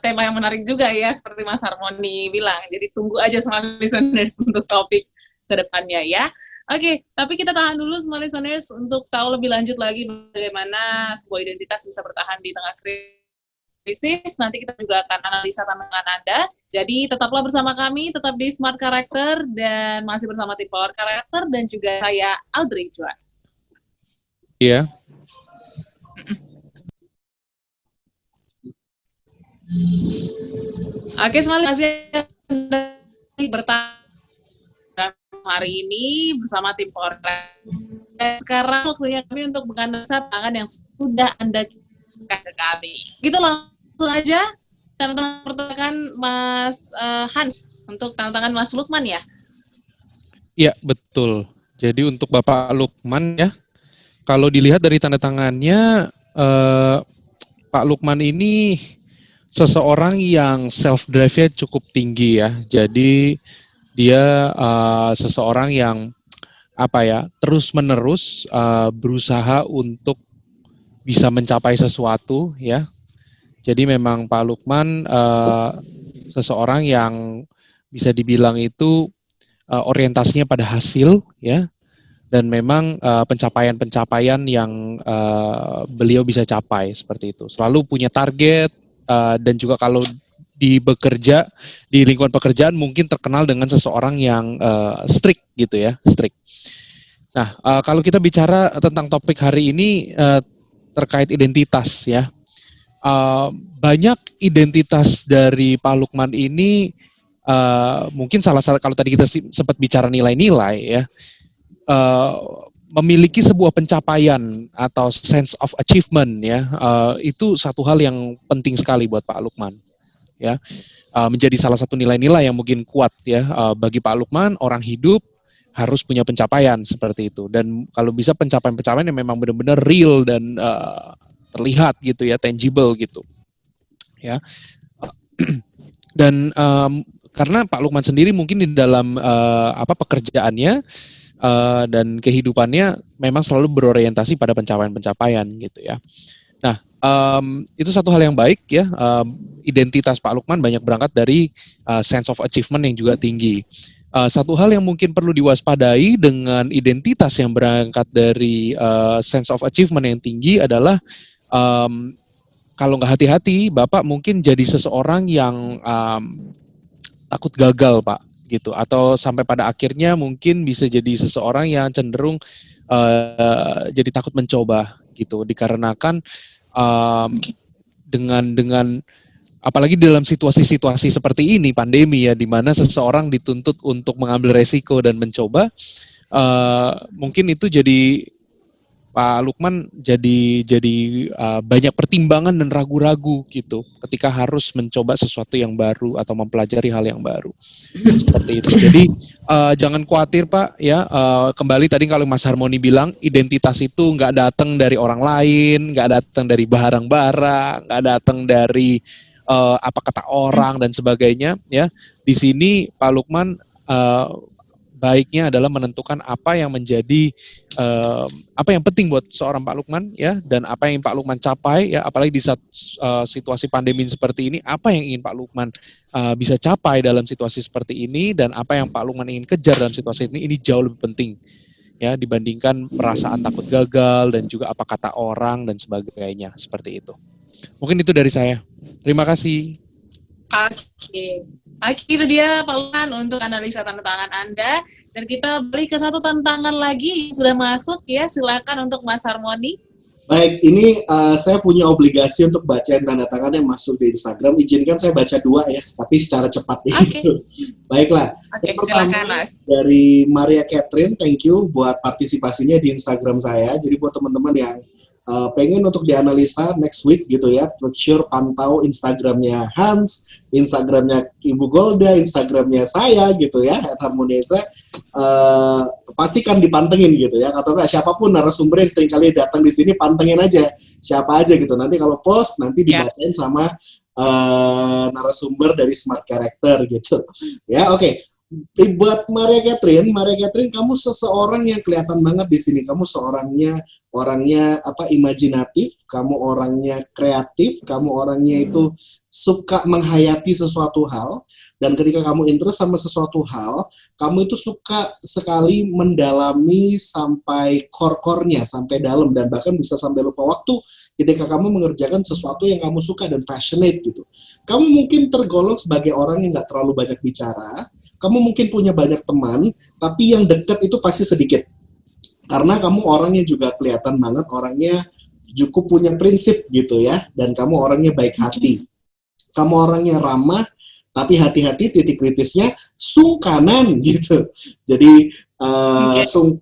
tema yang menarik juga ya, seperti Mas Harmoni bilang. Jadi tunggu aja semua listeners untuk topik ke depannya ya. Oke, tapi kita tahan dulu semua listeners untuk tahu lebih lanjut lagi bagaimana sebuah identitas bisa bertahan di tengah krisis. Nanti kita juga akan analisa tantangan Anda. Jadi tetaplah bersama kami, tetap di Smart Character, dan masih bersama tim Power Character, dan juga saya, Audrey Juan. Iya. Oke, terima kasih Anda bertahan hari ini bersama tim Power Character. Dan sekarang waktunya kami untuk menganalisa tantangan yang sudah Anda kirimkan ke kami. Gitu langsung aja. tantangan pertanyaan Mas Hans untuk tantangan Mas Lukman ya. Iya, betul. Jadi untuk Bapak Lukman ya, kalau dilihat dari tanda tangannya, Pak Lukman ini seseorang yang self-drive-nya cukup tinggi ya. Jadi dia seseorang yang terus-menerus berusaha untuk bisa mencapai sesuatu ya. Jadi memang Pak Lukman seseorang yang bisa dibilang itu orientasinya pada hasil ya, dan memang pencapaian-pencapaian yang beliau bisa capai seperti itu. Selalu punya target dan juga kalau bekerja di lingkungan pekerjaan mungkin terkenal dengan seseorang yang strict gitu ya, strict. Nah, kalau kita bicara tentang topik hari ini terkait identitas ya, banyak identitas dari Pak Lukman ini. Mungkin salah satu kalau tadi kita sempat bicara nilai-nilai ya, memiliki sebuah pencapaian atau sense of achievement ya, itu satu hal yang penting sekali buat Pak Lukman ya, menjadi salah satu nilai-nilai yang mungkin kuat ya bagi Pak Lukman. Orang hidup harus punya pencapaian seperti itu, dan kalau bisa pencapaian-pencapaian yang memang benar-benar real dan terlihat gitu ya, tangible gitu ya. Dan karena Pak Lukman sendiri mungkin di dalam pekerjaannya dan kehidupannya memang selalu berorientasi pada pencapaian-pencapaian gitu ya. Nah, itu satu hal yang baik ya. Identitas Pak Lukman banyak berangkat dari sense of achievement yang juga tinggi. Satu hal yang mungkin perlu diwaspadai dengan identitas yang berangkat dari sense of achievement yang tinggi adalah kalau nggak hati-hati, Bapak mungkin jadi seseorang yang takut gagal, Pak, gitu. Atau sampai pada akhirnya mungkin bisa jadi seseorang yang cenderung jadi takut mencoba, gitu. Dikarenakan dengan apalagi dalam situasi-situasi seperti ini, pandemi ya, di mana seseorang dituntut untuk mengambil resiko dan mencoba, mungkin itu jadi Pak Lukman jadi banyak pertimbangan dan ragu-ragu gitu ketika harus mencoba sesuatu yang baru atau mempelajari hal yang baru seperti itu. Jadi jangan khawatir Pak ya, kembali tadi kalau Mas Harmoni bilang identitas itu nggak datang dari orang lain, nggak datang dari barang-barang, nggak datang dari apa kata orang dan sebagainya ya. Di sini Pak Lukman baiknya adalah menentukan apa yang menjadi apa yang penting buat seorang Pak Lukman ya, dan apa yang Pak Lukman capai ya, apalagi di saat situasi pandemi seperti ini, apa yang ingin Pak Lukman bisa capai dalam situasi seperti ini, dan apa yang Pak Lukman ingin kejar dalam situasi ini jauh lebih penting ya dibandingkan perasaan takut gagal dan juga apa kata orang dan sebagainya seperti itu. Mungkin itu dari saya. Terima kasih. Oke, itu dia Pak Lukman untuk analisa tantangan Anda. Dan kita balik ke satu tantangan lagi yang sudah masuk ya, silakan untuk Mas Harmoni. Baik, ini saya punya obligasi untuk bacain tanda tangan yang masuk di Instagram. Izinkan saya baca 2 ya, tapi secara cepat nih. Oke. Baiklah. Oke, Yang pertama silakan Mas. dari Maria Catherine, thank you buat partisipasinya di Instagram saya. Jadi buat teman-teman yang pengen untuk dianalisa next week gitu ya, make sure pantau Instagramnya Hans, Instagramnya Ibu Golda, Instagramnya saya gitu ya, Harmoni Ezra. Pastikan dipantengin gitu ya, atau enggak siapapun narasumber yang sering kali datang di sini, pantengin aja siapa aja gitu. Nanti kalau post nanti dibacain sama narasumber dari Smart Character gitu ya. Oke. Buat Maria Catherine, kamu seseorang yang kelihatan banget di sini. Kamu orangnya imajinatif, kamu orangnya kreatif, kamu orangnya itu suka menghayati sesuatu hal, dan ketika kamu interest sama sesuatu hal, kamu itu suka sekali mendalami sampai core-core-nya, sampai dalam, dan bahkan bisa sampai lupa waktu ketika kamu mengerjakan sesuatu yang kamu suka dan passionate gitu. Kamu mungkin tergolong sebagai orang yang nggak terlalu banyak bicara, kamu mungkin punya banyak teman, tapi yang dekat itu pasti sedikit. Karena kamu orangnya juga kelihatan banget, orangnya cukup punya prinsip gitu ya, dan kamu orangnya baik hati. Kamu orangnya ramah, tapi hati-hati titik kritisnya sungkanan gitu. Jadi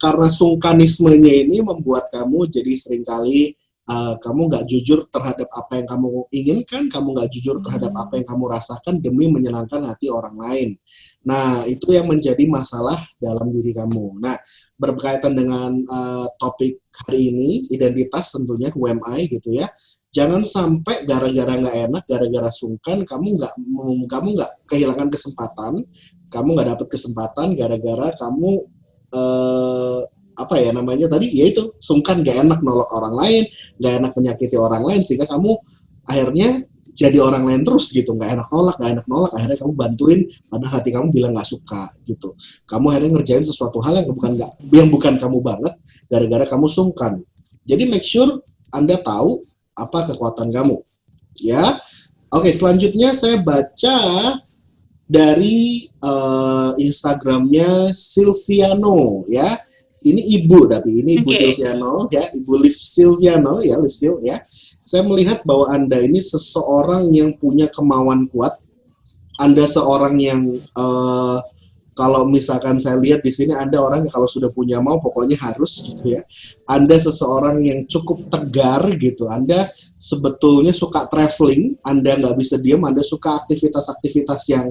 karena sungkanismenya ini membuat kamu jadi seringkali kamu nggak jujur terhadap apa yang kamu inginkan, kamu nggak jujur terhadap apa yang kamu rasakan demi menyenangkan hati orang lain. Nah, itu yang menjadi masalah dalam diri kamu. Nah, berkaitan dengan topik hari ini, identitas tentunya, who am I gitu ya. Jangan sampai gara-gara nggak enak, gara-gara sungkan, kamu nggak kehilangan kesempatan, kamu nggak dapet kesempatan gara-gara kamu apa ya namanya tadi, yaitu sungkan, gak enak nolok orang lain, gak enak menyakiti orang lain, sehingga kamu akhirnya jadi orang lain terus gitu, gak enak nolak, akhirnya kamu bantuin padahal hati kamu bilang gak suka gitu. Kamu akhirnya ngerjain sesuatu hal yang bukan kamu banget gara-gara kamu sungkan. Jadi make sure Anda tahu apa kekuatan kamu ya. Oke, selanjutnya saya baca dari Instagramnya Silviano ya. Ini ibu, tapi ini ibu Silviano ya, ibu Liv Silviano ya, Liv Sil ya. Saya melihat bahwa Anda ini seseorang yang punya kemauan kuat. Anda seorang yang kalau misalkan saya lihat di sini, Anda orang yang kalau sudah punya mau pokoknya harus gitu ya. Anda seseorang yang cukup tegar gitu. Anda sebetulnya suka traveling, Anda nggak bisa diam, Anda suka aktivitas-aktivitas yang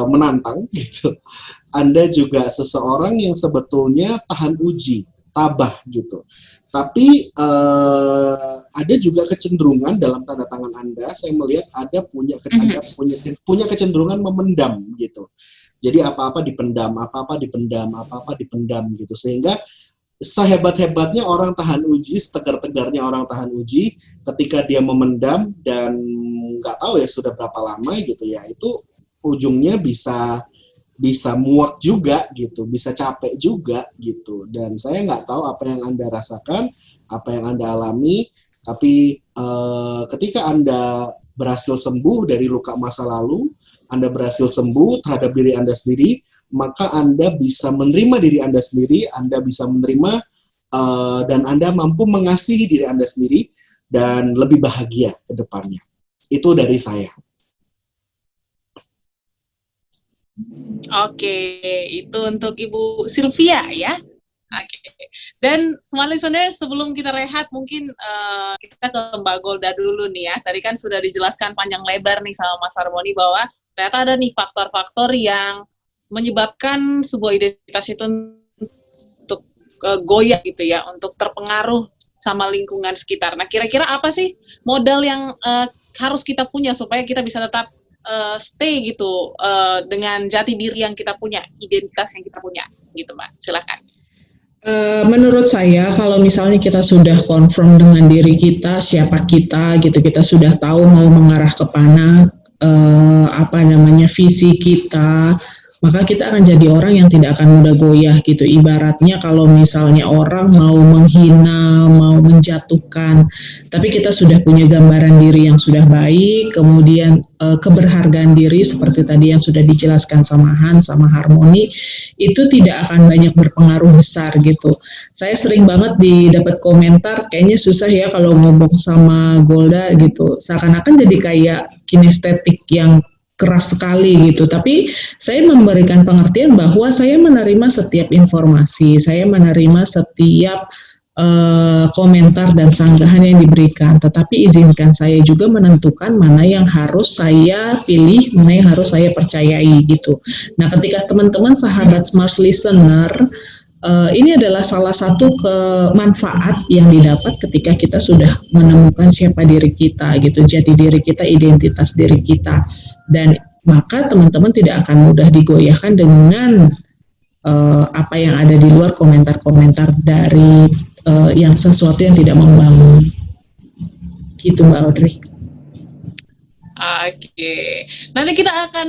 menantang gitu. Anda juga seseorang yang sebetulnya tahan uji, tabah gitu. Tapi ada juga kecenderungan dalam tanda tangan Anda, saya melihat Anda punya kecenderungan memendam gitu. Jadi apa-apa dipendam gitu. Sehingga sehebat-hebatnya orang tahan uji, setegar-tegarnya orang tahan uji, ketika dia memendam dan nggak tahu ya sudah berapa lama gitu ya, itu ujungnya bisa muak juga gitu, bisa capek juga gitu. Dan saya nggak tahu apa yang Anda rasakan, apa yang Anda alami, tapi ketika Anda berhasil sembuh dari luka masa lalu, Anda berhasil sembuh terhadap diri Anda sendiri, maka Anda bisa menerima diri Anda sendiri, Anda bisa menerima dan Anda mampu mengasihi diri Anda sendiri dan lebih bahagia ke depannya. Itu dari saya. Oke, itu untuk Ibu Sylvia ya. Oke. Dan semua listeners, sebelum kita rehat, mungkin kita ke Mbak Golda dulu nih ya. Tadi kan sudah dijelaskan panjang lebar nih sama Mas Harmoni bahwa ternyata ada nih faktor-faktor yang menyebabkan sebuah identitas itu untuk goyah gitu ya, untuk terpengaruh sama lingkungan sekitar. Nah, kira-kira apa sih modal yang harus kita punya supaya kita bisa tetap stay gitu dengan jati diri yang kita punya, identitas yang kita punya gitu, Mbak. Silakan. Menurut saya, kalau misalnya kita sudah confirm dengan diri kita, siapa kita gitu, kita sudah tahu mau mengarah ke mana, visi kita, maka kita akan jadi orang yang tidak akan mudah goyah gitu. Ibaratnya kalau misalnya orang mau menghina, mau menjatuhkan, tapi kita sudah punya gambaran diri yang sudah baik, kemudian keberhargaan diri seperti tadi yang sudah dijelaskan sama Hans, sama Harmoni, itu tidak akan banyak berpengaruh besar gitu. Saya sering banget didapat komentar, kayaknya susah ya kalau ngomong sama Golda gitu, seakan-akan jadi kayak kinestetik yang keras sekali gitu, tapi saya memberikan pengertian bahwa saya menerima setiap informasi, saya menerima setiap komentar dan sanggahan yang diberikan, tetapi izinkan saya juga menentukan mana yang harus saya pilih, mana yang harus saya percayai gitu. Nah, ketika teman-teman sahabat Smart Listener, ini adalah salah satu manfaat yang didapat ketika kita sudah menemukan siapa diri kita gitu, jati diri kita, identitas diri kita, dan maka teman-teman tidak akan mudah digoyahkan dengan apa yang ada di luar, komentar-komentar dari yang sesuatu yang tidak membangun. Gitu, Mbak Audrey. Oke. Nanti kita akan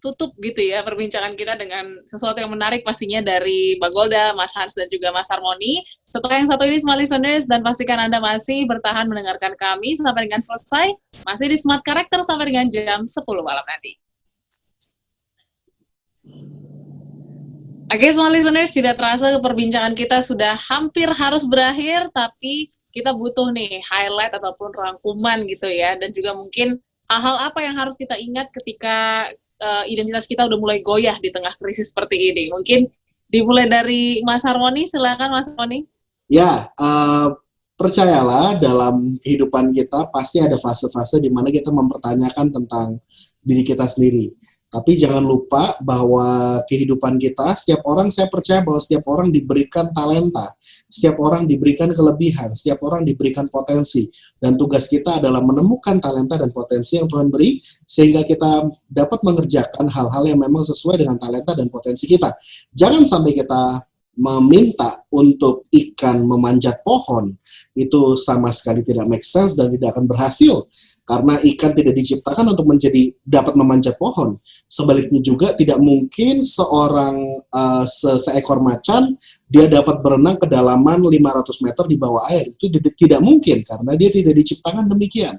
tutup gitu ya perbincangan kita dengan sesuatu yang menarik pastinya dari Mbak Golda, Mas Hans, dan juga Mas Harmoni. Setelah yang satu ini, Smart Listeners, dan pastikan Anda masih bertahan mendengarkan kami sampai dengan selesai, masih di Smart Character sampai dengan jam 10 malam nanti. Oke, Smart Listeners, tidak terasa perbincangan kita sudah hampir harus berakhir, tapi kita butuh nih highlight ataupun rangkuman gitu ya, dan juga mungkin hal-hal apa yang harus kita ingat ketika identitas kita udah mulai goyah di tengah krisis seperti ini. Mungkin dimulai dari Mas Harmoni, silakan Mas Harmoni. Ya, percayalah dalam kehidupan kita pasti ada fase-fase di mana kita mempertanyakan tentang diri kita sendiri. Tapi jangan lupa bahwa kehidupan kita, setiap orang, saya percaya bahwa setiap orang diberikan talenta, setiap orang diberikan kelebihan, setiap orang diberikan potensi. Dan tugas kita adalah menemukan talenta dan potensi yang Tuhan beri, sehingga kita dapat mengerjakan hal-hal yang memang sesuai dengan talenta dan potensi kita. Jangan sampai kita meminta untuk ikan memanjat pohon, itu sama sekali tidak make sense dan tidak akan berhasil. Karena ikan tidak diciptakan untuk dapat memanjat pohon. Sebaliknya juga tidak mungkin seekor macan dia dapat berenang kedalaman 500 meter di bawah air. Itu tidak mungkin karena dia tidak diciptakan demikian.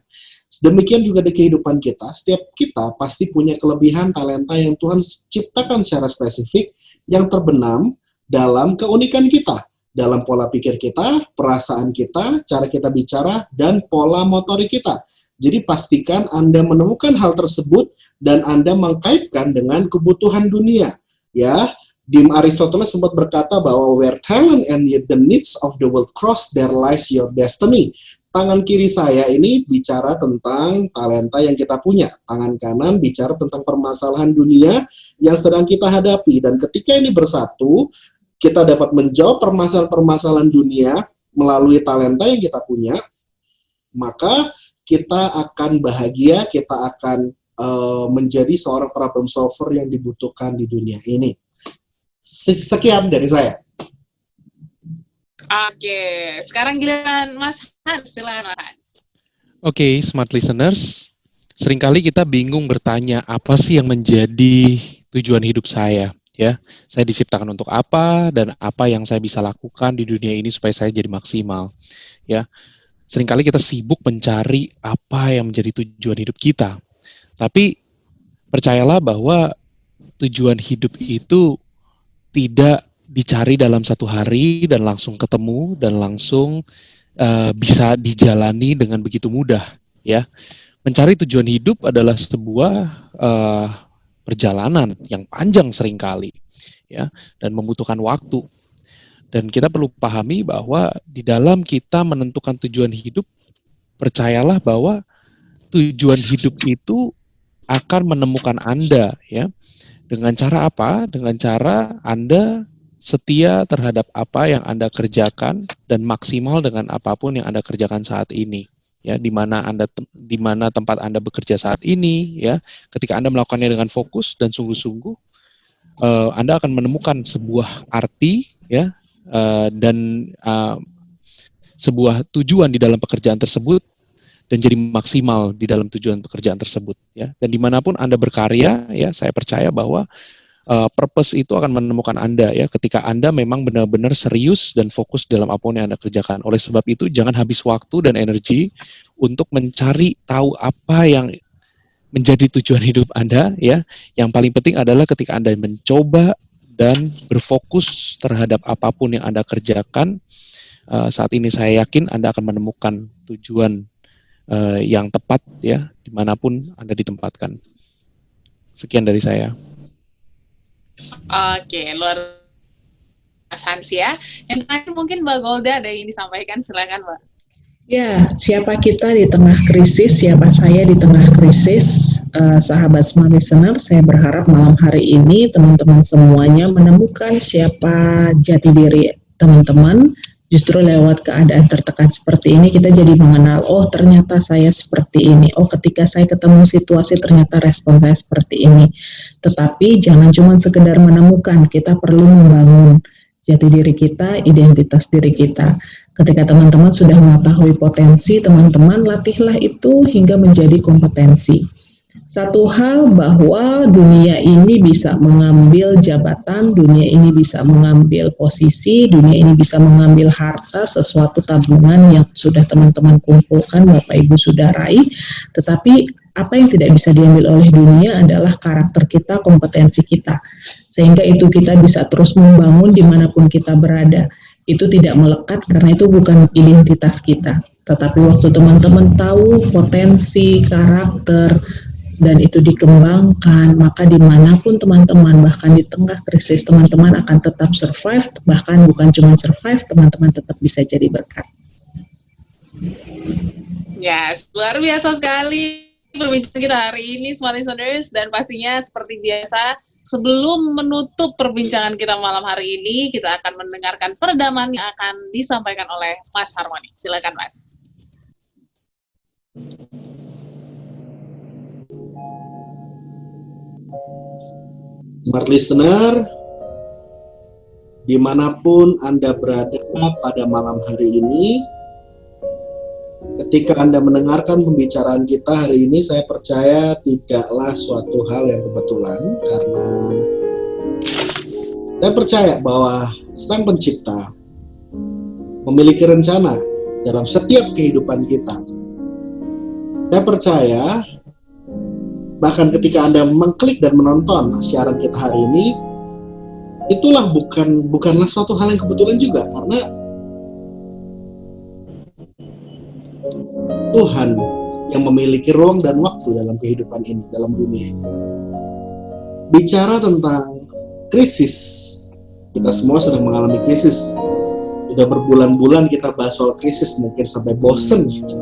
Demikian juga di kehidupan kita. Setiap kita pasti punya kelebihan talenta yang Tuhan ciptakan secara spesifik yang terbenam dalam keunikan kita, dalam pola pikir kita, perasaan kita, cara kita bicara, dan pola motorik kita. Jadi pastikan Anda menemukan hal tersebut dan Anda mengkaitkan dengan kebutuhan dunia. Ya, Aristoteles sempat berkata bahwa where talent and the needs of the world cross, there lies your destiny. Tangan kiri saya ini bicara tentang talenta yang kita punya. Tangan kanan bicara tentang permasalahan dunia yang sedang kita hadapi. Dan ketika ini bersatu, kita dapat menjawab permasalahan-permasalahan dunia melalui talenta yang kita punya, maka kita akan bahagia, kita akan menjadi seorang problem solver yang dibutuhkan di dunia ini. Sekian dari saya. Oke, sekarang giliran Mas Hans, silakan Mas Hans. Oke, smart listeners, seringkali kita bingung bertanya apa sih yang menjadi tujuan hidup saya. Ya, saya diciptakan untuk apa dan apa yang saya bisa lakukan di dunia ini supaya saya jadi maksimal. Ya, seringkali kita sibuk mencari apa yang menjadi tujuan hidup kita. Tapi percayalah bahwa tujuan hidup itu tidak dicari dalam satu hari dan langsung ketemu dan langsung bisa dijalani dengan begitu mudah. Ya, mencari tujuan hidup adalah sebuah perjalanan yang panjang seringkali, ya, dan membutuhkan waktu. Dan kita perlu pahami bahwa di dalam kita menentukan tujuan hidup, percayalah bahwa tujuan hidup itu akan menemukan Anda, ya. Dengan cara apa? Dengan cara Anda setia terhadap apa yang Anda kerjakan dan maksimal dengan apapun yang Anda kerjakan saat ini. Ya, di mana tempat Anda bekerja saat ini, ya, ketika Anda melakukannya dengan fokus dan sungguh-sungguh, Anda akan menemukan sebuah arti, ya, dan sebuah tujuan di dalam pekerjaan tersebut dan jadi maksimal di dalam tujuan pekerjaan tersebut, ya. Dan dimanapun Anda berkarya, ya, saya percaya bahwa purpose itu akan menemukan Anda, ya, ketika Anda memang benar-benar serius dan fokus dalam apapun yang Anda kerjakan. Oleh sebab itu, jangan habis waktu dan energi untuk mencari tahu apa yang menjadi tujuan hidup Anda, ya. Yang paling penting adalah ketika Anda mencoba dan berfokus terhadap apapun yang Anda kerjakan, saat ini saya yakin Anda akan menemukan tujuan yang tepat, ya, dimanapun Anda ditempatkan. Sekian dari saya. Oke, luar Mas Hans ya. Yang terakhir mungkin Mbak Golda ada yang disampaikan, silakan Mbak. Ya, siapa kita di tengah krisis, siapa saya di tengah krisis, sahabat Smart Listener, saya berharap malam hari ini teman-teman semuanya menemukan siapa jati diri teman-teman. Justru lewat keadaan tertekan seperti ini kita jadi mengenal, oh ternyata saya seperti ini, oh ketika saya ketemu situasi ternyata respon saya seperti ini. Tetapi jangan cuma sekedar menemukan, kita perlu membangun jati diri kita, identitas diri kita. Ketika teman-teman sudah mengetahui potensi, teman-teman latihlah itu hingga menjadi kompetensi. Satu hal bahwa dunia ini bisa mengambil jabatan, dunia ini bisa mengambil posisi, dunia ini bisa mengambil harta, sesuatu tabungan yang sudah teman-teman kumpulkan, Bapak Ibu sudah raih, tetapi apa yang tidak bisa diambil oleh dunia adalah karakter kita, kompetensi kita. Sehingga itu kita bisa terus membangun dimanapun kita berada. Itu tidak melekat karena itu bukan identitas kita. Tetapi waktu teman-teman tahu potensi, karakter, dan itu dikembangkan, maka dimanapun teman-teman, bahkan di tengah krisis, teman-teman akan tetap survive, bahkan bukan cuma survive, teman-teman tetap bisa jadi berkat. Yes, luar biasa sekali perbincangan kita hari ini, smart listeners, dan pastinya seperti biasa, sebelum menutup perbincangan kita malam hari ini, kita akan mendengarkan peredaman yang akan disampaikan oleh Mas Harmony. Silakan, Mas. Smart listener, dimanapun Anda berada pada malam hari ini, ketika Anda mendengarkan pembicaraan kita hari ini, saya percaya tidaklah suatu hal yang kebetulan, karena saya percaya bahwa Sang Pencipta memiliki rencana dalam setiap kehidupan kita. Saya percaya bahkan ketika Anda mengklik dan menonton siaran kita hari ini, itulah bukanlah suatu hal yang kebetulan juga, karena Tuhan yang memiliki ruang dan waktu dalam kehidupan ini, dalam dunia ini. Bicara tentang krisis, kita semua sedang mengalami krisis. Sudah berbulan-bulan kita bahas soal krisis, mungkin sampai bosen gitu.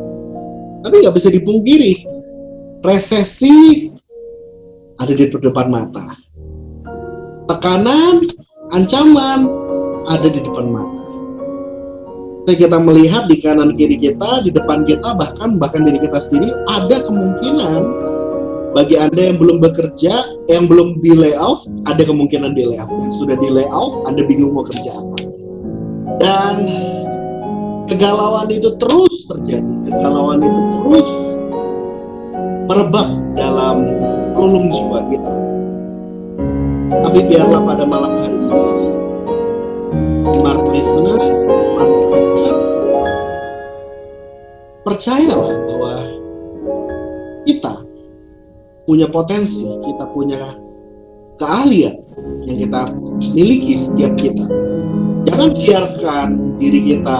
Tapi nggak bisa dipungkiri, resesi ada di depan mata. Tekanan, ancaman ada di depan mata. Ketika kita melihat di kanan kiri kita, di depan kita, bahkan diri kita sendiri, ada kemungkinan bagi Anda yang belum bekerja, yang belum di layoff, ada kemungkinan di layoff. Yang sudah di layoff, Anda bingung mau kerja apa. Dan kegalauan itu terus terjadi, kegalauan itu terus merebak dalam relung jiwa kita. Tapi biarlah pada malam hari ini, smart listeners, percayalah bahwa kita punya potensi, kita punya keahlian yang kita miliki setiap kita. Jangan biarkan diri kita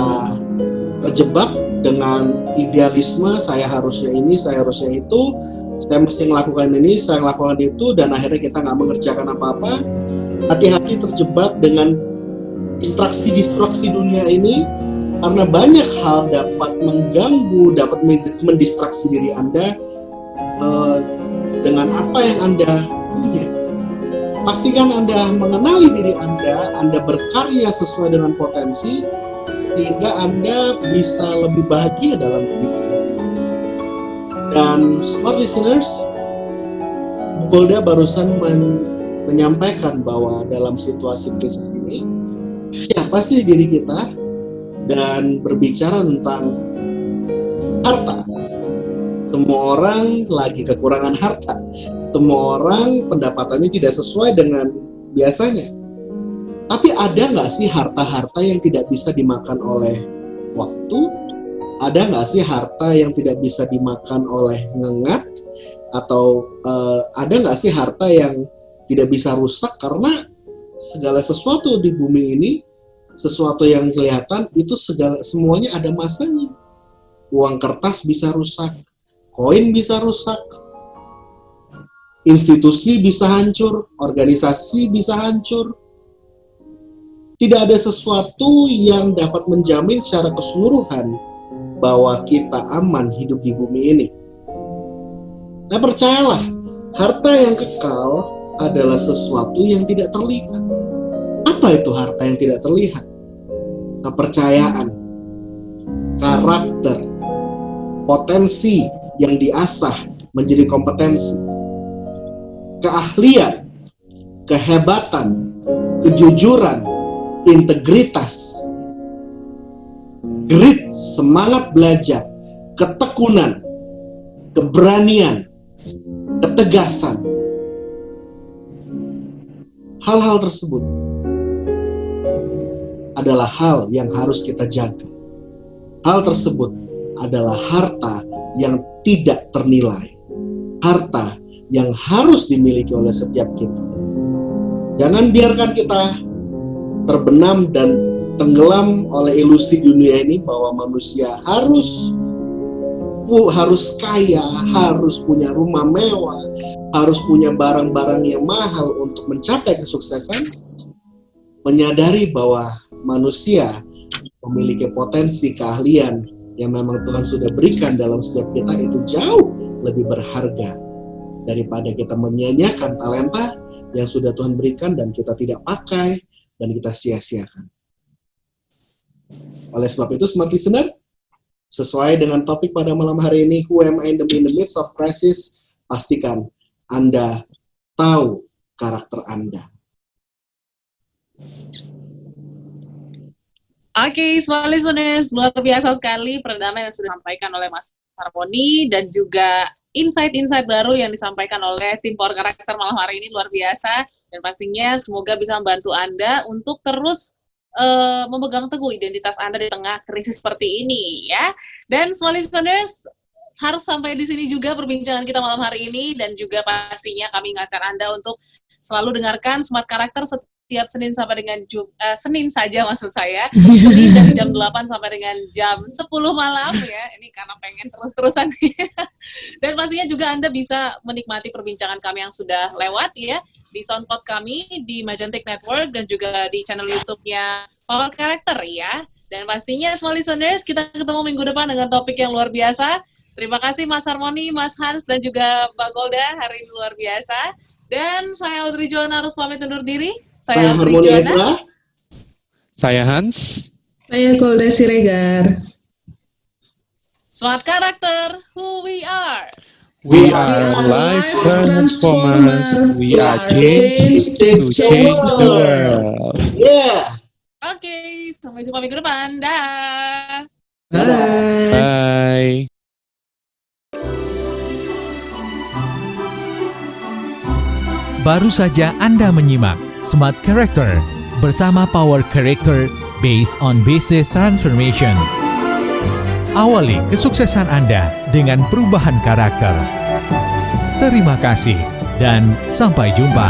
terjebak dengan idealisme, saya harusnya ini, saya harusnya itu, saya mesti melakukan ini, saya melakukan itu, dan akhirnya kita nggak mengerjakan apa-apa. Hati-hati terjebak dengan distraksi dunia ini, karena banyak hal dapat mengganggu, dapat mendistraksi diri Anda dengan apa yang Anda punya. Pastikan Anda mengenali diri Anda berkarya sesuai dengan potensi, sehingga Anda bisa lebih bahagia dalam hidup. Dan smart listeners, Bu Golda barusan menyampaikan bahwa dalam situasi krisis ini, siapa sih diri kita? Dan berbicara tentang harta. Semua orang lagi kekurangan harta. Semua orang pendapatannya tidak sesuai dengan biasanya. Tapi ada nggak sih harta-harta yang tidak bisa dimakan oleh waktu? Ada nggak sih harta yang tidak bisa dimakan oleh ngengat? Atau ada nggak sih harta yang tidak bisa rusak? Karena segala sesuatu di bumi ini, sesuatu yang kelihatan itu semuanya ada masanya. Uang kertas bisa rusak, koin bisa rusak, institusi bisa hancur, organisasi bisa hancur. Tidak ada sesuatu yang dapat menjamin secara keseluruhan bahwa kita aman hidup di bumi ini. Nah, percayalah, harta yang kekal adalah sesuatu yang tidak terlihat. Apa itu harta yang tidak terlihat? Kepercayaan, karakter, potensi yang diasah menjadi kompetensi, keahlian, kehebatan, kejujuran, integritas, grit, semangat belajar, ketekunan, keberanian, ketegasan. Hal-hal tersebut adalah hal yang harus kita jaga. Hal tersebut adalah harta yang tidak ternilai. Harta yang harus dimiliki oleh setiap kita. Jangan biarkan kita terbenam dan tenggelam oleh ilusi dunia ini bahwa manusia harus kaya, harus punya rumah mewah, harus punya barang-barang yang mahal untuk mencapai kesuksesan. Menyadari bahwa manusia memiliki potensi, keahlian, yang memang Tuhan sudah berikan dalam setiap kita itu jauh lebih berharga daripada kita menyanyiakan talenta yang sudah Tuhan berikan dan kita tidak pakai dan kita sia-siakan. Oleh sebab itu, Smart Listener, sesuai dengan topik pada malam hari ini, Who am I in the midst of crisis, pastikan Anda tahu karakter Anda. Oke, Smart Listeners, luar biasa sekali perdamaian yang sudah disampaikan oleh Mas Harmoni dan juga insight-insight baru yang disampaikan oleh tim Power Karakter malam hari ini luar biasa, dan pastinya semoga bisa membantu Anda untuk terus memegang teguh identitas Anda di tengah krisis seperti ini ya. Dan Smart Listeners, harus sampai di sini juga perbincangan kita malam hari ini, dan juga pastinya kami ingatkan Anda untuk selalu dengarkan Smart Karakter setiap Senin sampai dengan Senin saja maksud saya. Senin dari jam 8 sampai dengan jam 10 malam ya. Ini karena pengen terus-terusan. Dan pastinya juga Anda bisa menikmati perbincangan kami yang sudah lewat ya di SoundCloud kami, di Magentic Network, dan juga di channel YouTube-nya Power Karakter ya. Dan pastinya Small Listeners, kita ketemu minggu depan dengan topik yang luar biasa. Terima kasih Mas Harmoni, Mas Hans, dan juga Mbak Golda, hari ini luar biasa. Dan saya Audrey Joana harus pamit undur diri. Saya Audrey Joana. Saya Hans. Saya Golda Siregar. Smart Karakter, who we are. We are life transformers. We are changed to change the world. Yeah. Oke, sampai jumpa minggu depan. Dah. Bye. Bye. Baru saja Anda menyimak Smart Character bersama Power Character based on Business Transformation. Awali kesuksesan Anda dengan perubahan karakter. Terima kasih dan sampai jumpa.